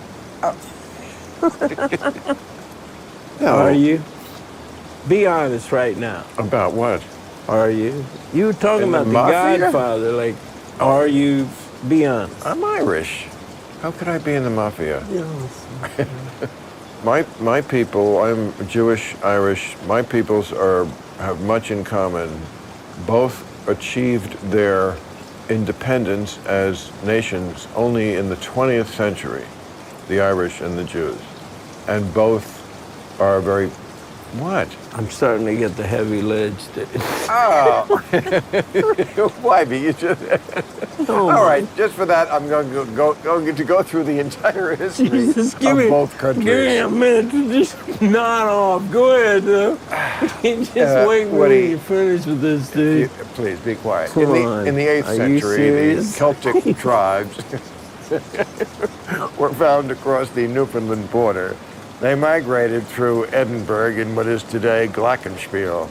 No. Are you? Be honest right now. About what? Are you? You were talking In the about the mafia? Godfather. Like, are you? Be honest. I'm Irish. How could I be in the mafia? My people, I'm Jewish, Irish. My peoples have much in common. Both achieved their independence as nations only in the 20th century, the Irish and the Jews. And both are very... What? I'm starting to get the heavy lids, dude. Oh. Why be you just... Oh, All right, just for that, I'm going to go through the entire history Jesus, of give me both countries. Give me a minute to just nod off. Go ahead, though. Just wait until Woody, you finish with this, dude. Please be quiet. Come on. In the 8th Are you century, the serious? Celtic tribes were found across the Newfoundland border. They migrated through Edinburgh in what is today Glockenspiel.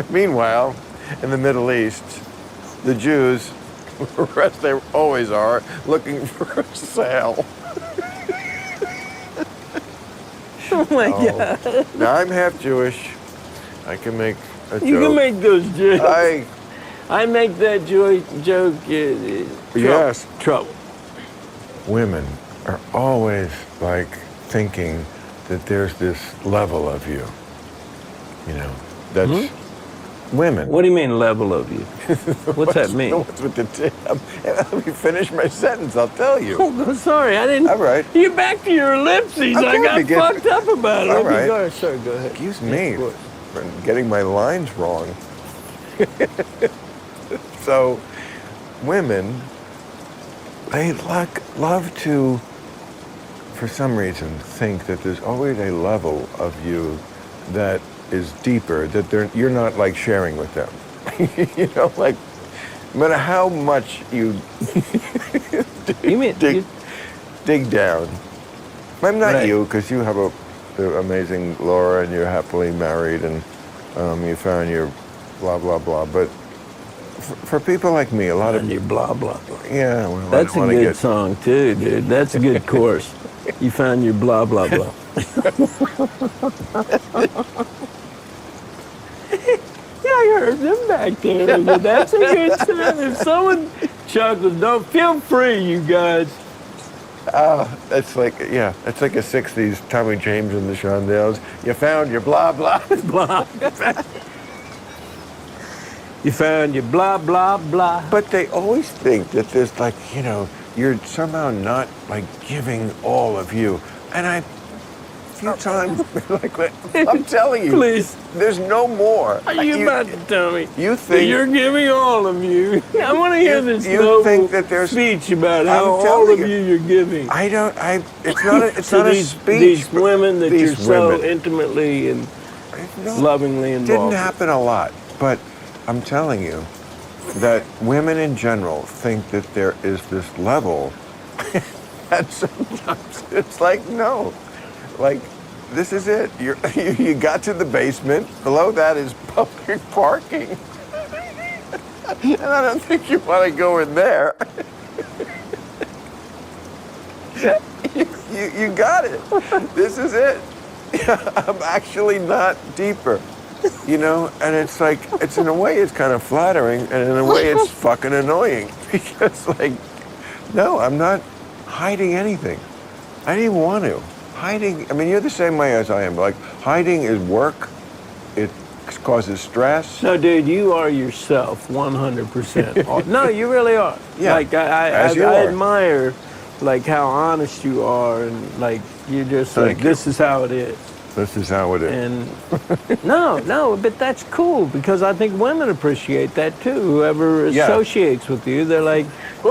Meanwhile, in the Middle East, the Jews, as they always are, looking for a sale. Oh my God. Now I'm half Jewish. I can make a joke. You can make those jokes. I make that joke. Yes. Trouble. Women are always like thinking that there's this level of you. You know, that's women. What do you mean level of you? What's that mean? What's with the let me finish my sentence. I'll tell you. Oh, sorry, I didn't. All right. You back to your ellipses. Okay, I got begin. fucked up about it. All Okay, right. go ahead. Sorry, go ahead. Excuse me Of course. for getting my lines wrong. So, women, they love to, for some reason, think that there's always a level of you that is deeper, that you're not like sharing with them. You know, like, no matter how much you You mean dig down. I'm not Right. you, because you have the amazing Laura and you're happily married and you found your blah, blah, blah. But for people like me, a lot of... and you blah blah blah. Yeah, well, That's I a don't good wanna get... song too, dude. That's a good chorus. You found your blah blah blah. Yeah, I heard them back there. But that's a good song. If someone chuckles, don't feel free, you guys. That's like, yeah, that's like a 60s Tommy James and the Shondells. You found your blah, blah. Blah. You found your blah blah blah. But they always think that there's like, you know, you're somehow not like giving all of you. And a few times, like, I'm telling you, Please. there's no more. Are you about to tell me You that think... you're giving all of you? I want to hear this you noble think that there's- speech about I'm how all telling of you. you're giving. It's To not a these, speech. these but women that these you're so women. intimately and No, lovingly It involved didn't with. happen a lot, but I'm telling you that women in general think that there is this level, and sometimes it's like, no, like, this is it. You got to the basement. Below that is public parking, and I don't think you want to go in there. You got it. This is it. I'm actually not deeper. You know, and it's like, it's in a way it's kind of flattering, and in a way it's fucking annoying. Because like, no, I'm not hiding anything. I didn't want to. Hiding, I mean, you're the same way as I am. Like, hiding is work. It causes stress. No, dude, you are yourself 100%. No, you really are. Yeah, Like, I as you are. admire, like, how honest you are, and, like, you're just Thank like, you. this is how it is. This is how it is. And no, but that's cool because I think women appreciate that too. Whoever Yeah. associates with you, they're like,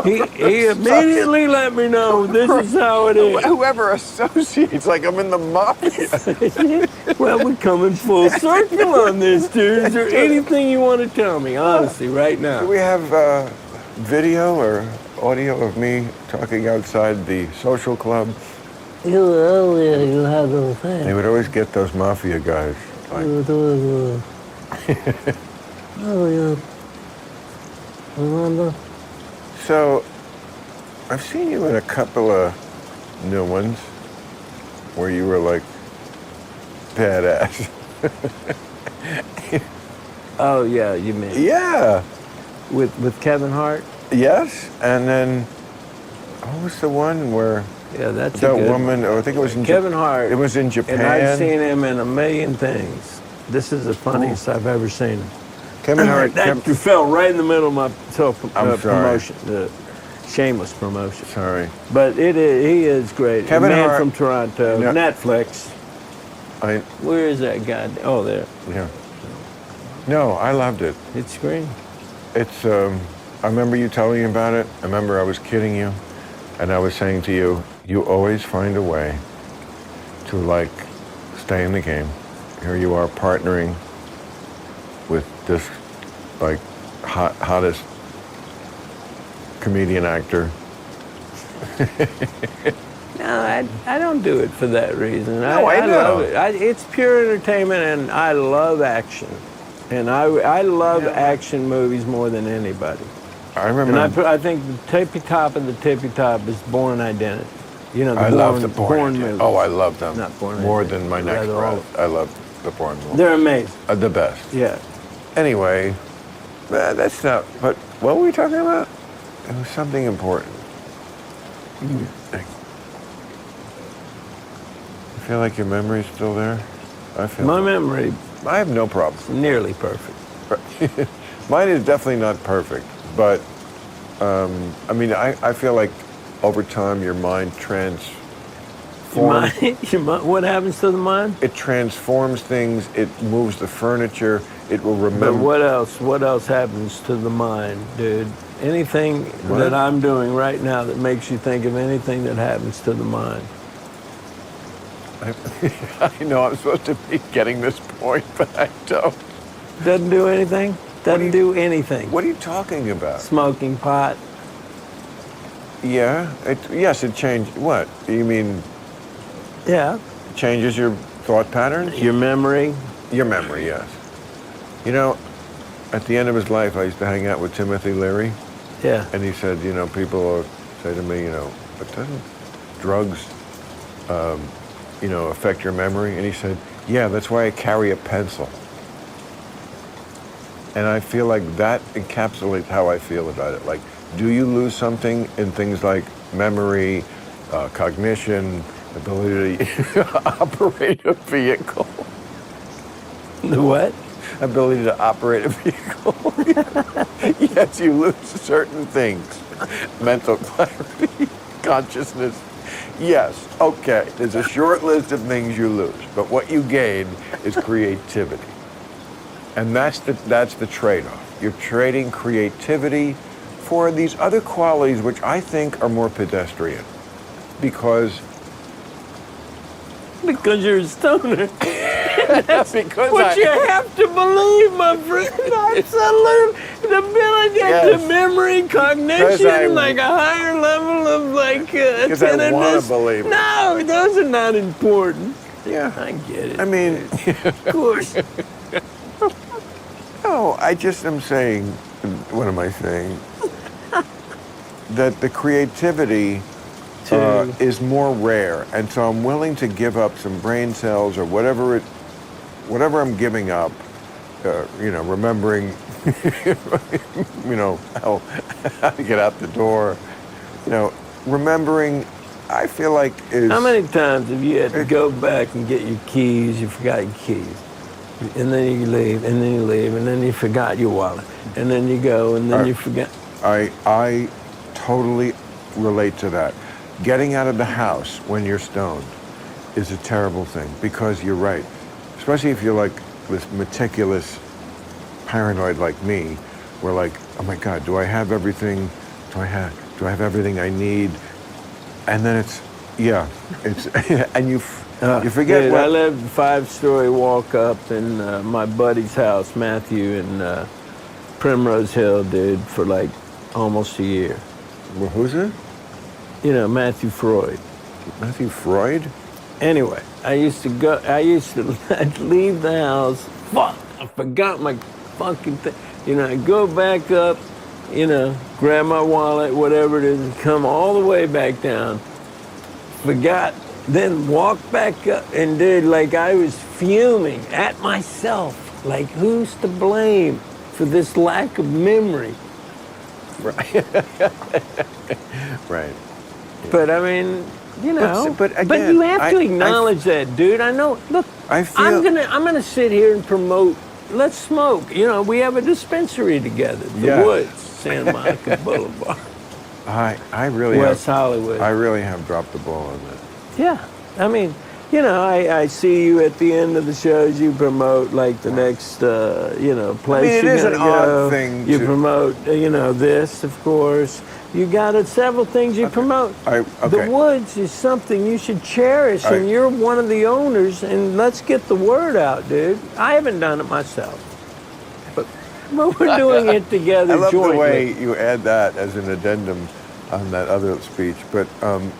he immediately let me know this is how it is. Whoever associates, like I'm in the mafia. Well, we're coming full circle on this, dude. Is there anything you want to tell me, honestly, right Do now? we have video or audio of me talking outside the social club? You had those They would always get those mafia guys. Like, Remember? so, I've seen you in a couple of new ones where you were like badass. Oh yeah, you mean Yeah. with Kevin Hart? Yes. And then, what was the one where Yeah, that's a that good woman? Or I think it was in Kevin Hart. It was in Japan. And I've seen him in a million things. This is the funniest I've ever seen him. Kevin Hart. That fell right in the middle of my I'm sorry. promotion, the shameless promotion. Sorry. But he is great. Kevin Man Hart- from Toronto, No. Netflix. I Where is that guy? Oh, there. yeah. No, I loved it. It's screen. It's. I remember you telling me about it. I remember I was kidding you, and I was saying to you, you always find a way to like stay in the game. Here you are partnering with this like hottest comedian actor. No, I don't do it for that reason. No, I know. love it. It's pure entertainment, and I love action. And I love action movies more than anybody. I remember. And I think the tippy top of the tippy top is Born Identity. You know, the I love the Bourne movies. Oh, I love them. Not Bourne more Identity. than my next Rather all breath. I love the Bourne movies. They're amazing. The best. Yeah. Anyway, That's not, but what were we talking about? It was something important. I feel like your memory's still there. I feel My memory I have no problem. is nearly perfect. Mine is definitely not perfect, but I mean, I feel like over time your mind transforms. What happens to the mind? It transforms things. It moves the furniture. It will But remember. what else? What else happens to the mind, dude? Anything What? that I'm doing right now that makes you think of anything that happens to the mind? I know I'm supposed to be getting this point, but I don't. Doesn't do anything? Doesn't do anything. What are you talking about? Smoking pot. Yeah. Yes, it changed. What? You mean Yeah. changes your thought patterns? Your memory. Your memory, yes. You know, at the end of his life, I used to hang out with Timothy Leary, Yeah. and he said, you know, people will say to me, you know, but doesn't drugs, you know, affect your memory? And he said, yeah, that's why I carry a pencil. And I feel like that encapsulates how I feel about it. Like, do you lose something in things like memory, cognition, ability to operate a vehicle? The what? Ability to operate a vehicle. Yes, you lose certain things. Mental clarity, consciousness. Yes, okay, there's a short list of things you lose, but what you gain is creativity. And that's the trade-off. You're trading creativity for these other qualities which I think are more pedestrian. Because you're a stoner. because What you have to believe, my friend. Absolute the ability Yes. to memory, Because cognition, like a higher level of like Because I wanna attentiveness. believe it. No, those are not important. yeah, I get it. I mean, of course. no, I just am saying, what am I saying? That the creativity is more rare, and so I'm willing to give up some brain cells or whatever I'm giving up. You know, remembering, you know, how to get out the door. You know, remembering. I feel like is. How many times have you had to go back and get your keys? You forgot your keys. And then you leave, and then you leave, and then you forgot your wallet. And then you go, and then you forget. I totally relate to that. Getting out of the house when you're stoned is a terrible thing, because you're right. Especially if you're like this meticulous paranoid like me, where like, oh my God, do I have everything? Do I have everything I need? And then it's and you forget Dude, what. I lived a 5-story walk up in my buddy's house, Matthew, in Primrose Hill, dude, for like almost a year. Well, who's it? You know, Matthew Freud. Matthew Freud? Anyway, I used to I'd leave the house. Fuck, I forgot my fucking thing. You know, I'd go back up, you know, grab my wallet, whatever it is, and come all the way back down. Forgot, then walk back up, and dude, like I was fuming at myself. Like, who's to blame for this lack of memory? Right. Right. But I mean, you know, But again, you have to acknowledge that, dude. I know. Look, I'm gonna sit here and promote. Let's smoke. You know, we have a dispensary together. The Yeah. Woods, Santa Monica Boulevard, I really West have. Hollywood. I really have dropped the ball on that. Yeah, I mean, you know, I see you at the end of the shows. You promote like the next, you know, place. it you're is an gonna go. odd thing You to- promote, you know, this, of course. You got several things you promote. Okay. The Woods is something you should cherish, and you're one of the owners. And let's get the word out, dude. I haven't done it myself, but we're doing it together I love jointly. the way you add that as an addendum on that other speech. But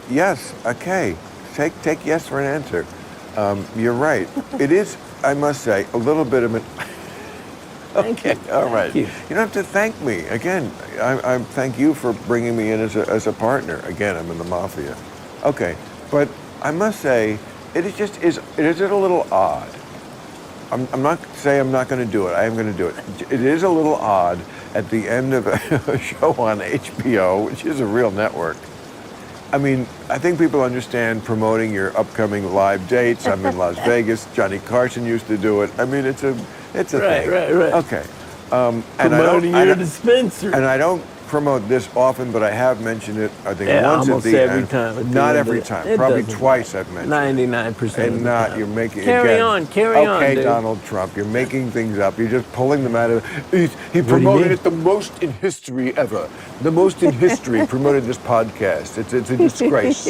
yes, okay. Take yes for an answer. You're right. It is, I must say, a little bit of an. Okay, all right. Thank you. You don't have to thank me. Again, I thank you for bringing me in as a partner. Again, I'm in the mafia. Okay, but I must say, it is a little odd I'm not saying I'm not going to do it. I am going to do it. It is a little odd at the end of a show on HBO, which is a real network. I mean, I think people understand promoting your upcoming live dates. I'm in Las Vegas. Johnny Carson used to do it. I mean, it's a thing. Right. Okay. Promoting your dispensary. And I don't promote this often, but I have mentioned it, I think, Yeah, once almost at the every end. time at the Not end every of it. time. It Probably doesn't twice I've mentioned 99% it. of And the not, time. you're making, Carry again, on, okay, dude. Donald Trump, you're making things up. You're just pulling them out of, he do you promoted mean? it the most in history ever. The most in history promoted this podcast. It's a disgrace.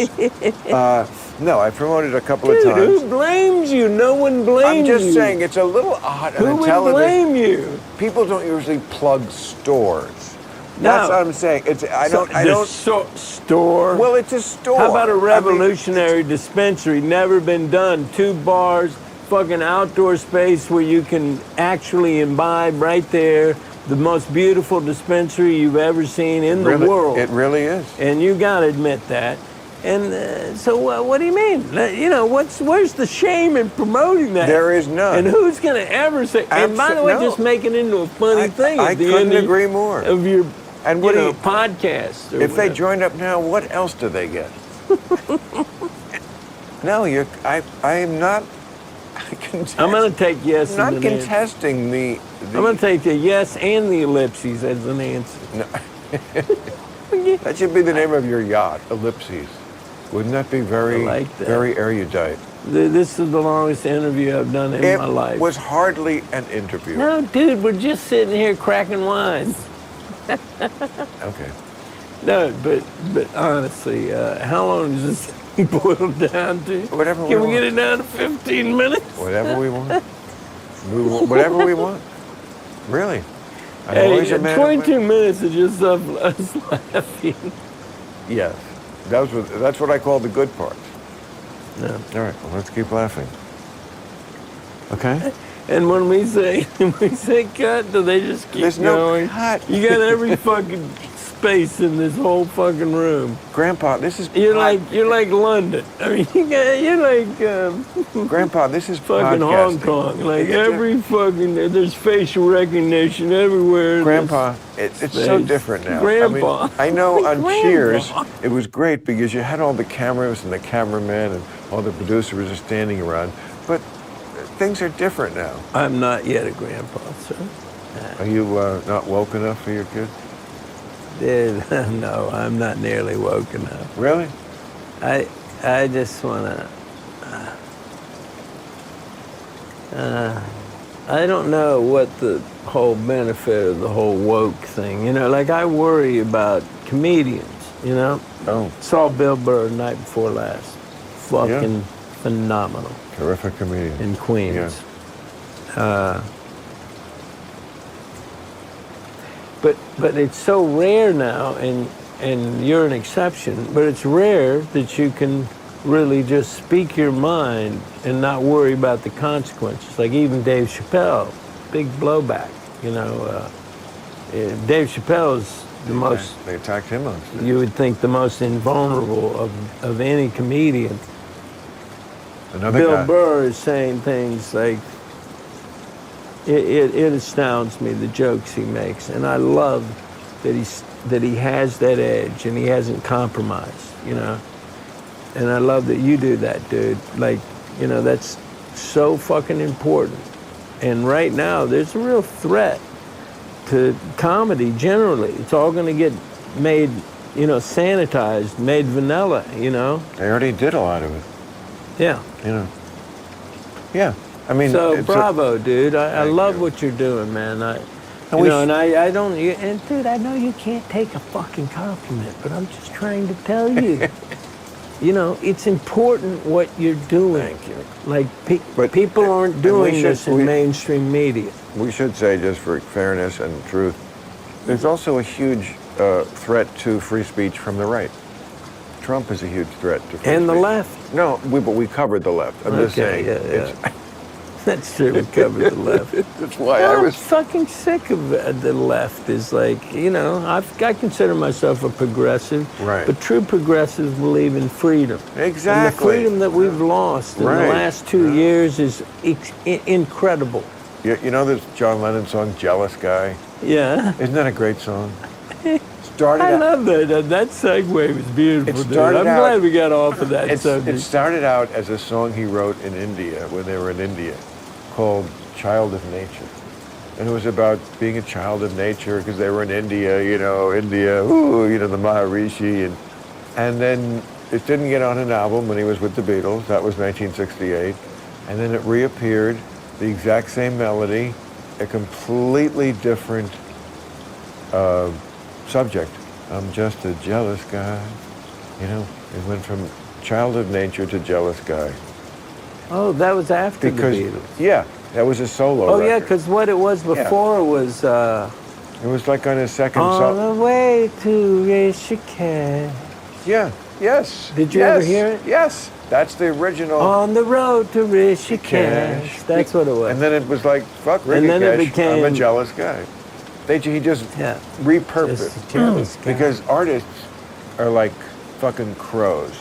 No, I promoted a couple of Dude, times. who blames you? No one blames you. I'm just saying, it's a little odd Who on would television. blame you? People don't usually plug stores. No. That's what I'm saying. I don't. Store. Well, it's a store. How about a I mean, revolutionary dispensary? Never been done. 2 bars, fucking outdoor space where you can actually imbibe right there. The most beautiful dispensary you've ever seen in the world. It really is. And you gotta admit that. And so what do you mean? You know, where's the shame in promoting that? There is none. And who's gonna ever say? And by the way, no. just make it into a funny thing. I at the couldn't end agree more. Of your, And what do you- podcast. Or If they whatever. joined up now, what else do they get? No, I am not. I'm gonna take yes. I'm not as an answer. contesting the. I'm gonna take the yes and the ellipses as an answer. No. That should be the name of your yacht, Ellipses. Wouldn't that be very, I like that. very erudite? This is the longest interview I've done in my life. It was hardly an interview. No, dude, we're just sitting here cracking wine. Okay. No, but honestly, how long does this thing boil down to? Whatever we Can we want. get it down to 15 minutes? Whatever we want. Whatever we want. Really. I'm Hey, always a man of 22 minutes is just us laughing. Yes. That's what I call the good parts. No. All right, well, let's keep laughing. Okay? And when we say cut, do they just keep There's no going? cut. You got every fucking space in this whole fucking room. Grandpa, this is You're like London. I mean, you're like Grandpa, this is fucking Hong podcasting. Kong. Like It's every fucking there's facial recognition everywhere. in Grandpa, this it's so space. different now. Grandpa. I know on Grandpa. Cheers, it was great because you had all the cameras and the cameraman and all the producers are standing around, but things are different now. I'm not yet a grandpa, sir. Are you not woke enough for your kids? Dude, no, I'm not nearly woke enough. Really? I just wanna. I don't know what the whole benefit of the whole woke thing. You know, like I worry about comedians. You know. Oh, Saw Bill Burr the night before last. Fucking phenomenal terrific comedian. in Queens. Yeah. But it's so rare now, and you're an exception, but it's rare that you can really just speak your mind and not worry about the consequences. Like even Dave Chappelle, big blowback, you know. Dave Chappelle is the most, They attacked him on stage. you would think, the most invulnerable of any comedian. Another Bill guy. Burr is saying things like, it astounds me, the jokes he makes, and I love that he has that edge and he hasn't compromised, you know. And I love that you do that, dude. Like, you know, that's so fucking important. And right now, there's a real threat to comedy generally. It's all going to get made, you know, sanitized, made vanilla, you know. They already did a lot of it, Yeah. you know. Yeah. I mean, So bravo, dude. I Thank love you. what you're doing, man. And we I don't. And dude, I know you can't take a fucking compliment, but I'm just trying to tell you. You know, it's important what you're doing. Thank you. Like But- people aren't and we doing should- this in we- mainstream media. We should say, just for fairness and truth, there's also a huge threat to free speech from the right. Trump is a huge threat to free And the speech. left. No, but we covered the left. I'm just Okay, saying. yeah. That's true. We covered the left. That's why I I'm was. fucking sick of the left. Is like, you know, I consider myself a progressive, Right. but true progressives believe in freedom. Exactly. And the freedom that we've lost in Right. the last 2 years is incredible. You know this John Lennon song, Jealous Guy? Yeah. Isn't that a great song? Started I out, love that. That segue was beautiful, It dude. started I'm out- glad we got off of that it subject. started out as a song he wrote in India, when they were in India, called Child of Nature. And it was about being a child of nature, because they were in India, ooh, the Maharishi. And then it didn't get on an album when he was with the Beatles. That was 1968. And then it reappeared, the exact same melody, a completely different subject. I'm just a jealous guy. It went from child of nature to jealous guy. Oh, that was after Because, the Beatles. yeah, that was a solo Oh, yeah, record. because what it was before was It was like on his second On song. the Way to Rishikesh. Yeah, yes. Did you yes, ever hear it? Yes, that's the original. On the Road to Rishikesh. That's what it was. And then it was like, fuck Rishikesh, And then it I'm a became- jealous guy. He just Yeah. repurposed. Just a jealous guy. Because artists are like fucking crows,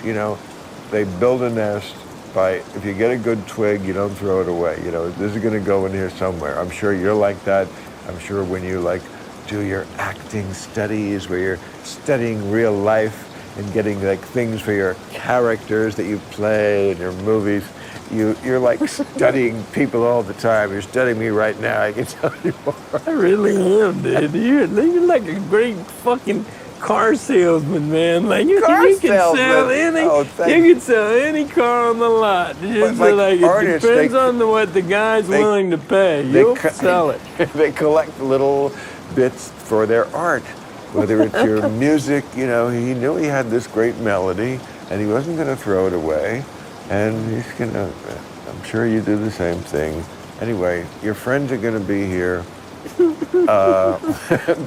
They build a nest by, if you get a good twig, you don't throw it away. This is gonna go in here somewhere. I'm sure you're like that. I'm sure when you do your acting studies, where you're studying real life and getting things for your characters that you play in your movies, you're studying people all the time. You're studying me right now. I can tell you more. I really am, dude. You're like a great fucking car salesman, man. Like you Car can sell salesman? any, Oh, thank you can sell any car on the lot. Just like it artists, depends they- on what the guy's willing to pay. You'll sell it. They collect little bits for their art, whether it's your music. He knew he had this great melody, and he wasn't going to throw it away. And he's going to, I'm sure you do the same thing. Anyway, your friends are going to be here.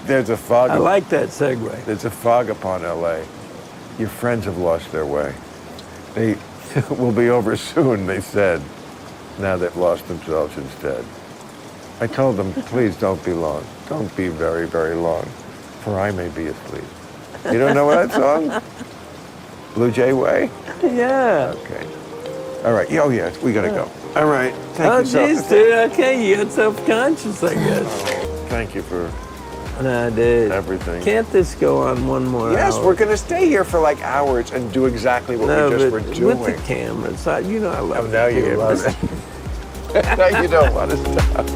There's a fog. I like that segue. There's a fog upon LA. Your friends have lost their way. They will be over soon, they said. Now they've lost themselves instead. I told them, please don't be long. Don't be very, very long, for I may be asleep. You don't know that song? Blue Jay Way? Yeah. Okay. All right. Oh, yeah, we got to go. All right. Thank Oh, you so jeez, dude. Okay, you got self-conscious, I guess. Thank you for Nah, dude. everything. Can't this go on one more Yes, hour? we're going to stay here for hours and do exactly what No, we just but were doing. with the cameras. I love Oh, now the you love cameras. it. Now you don't want to stop.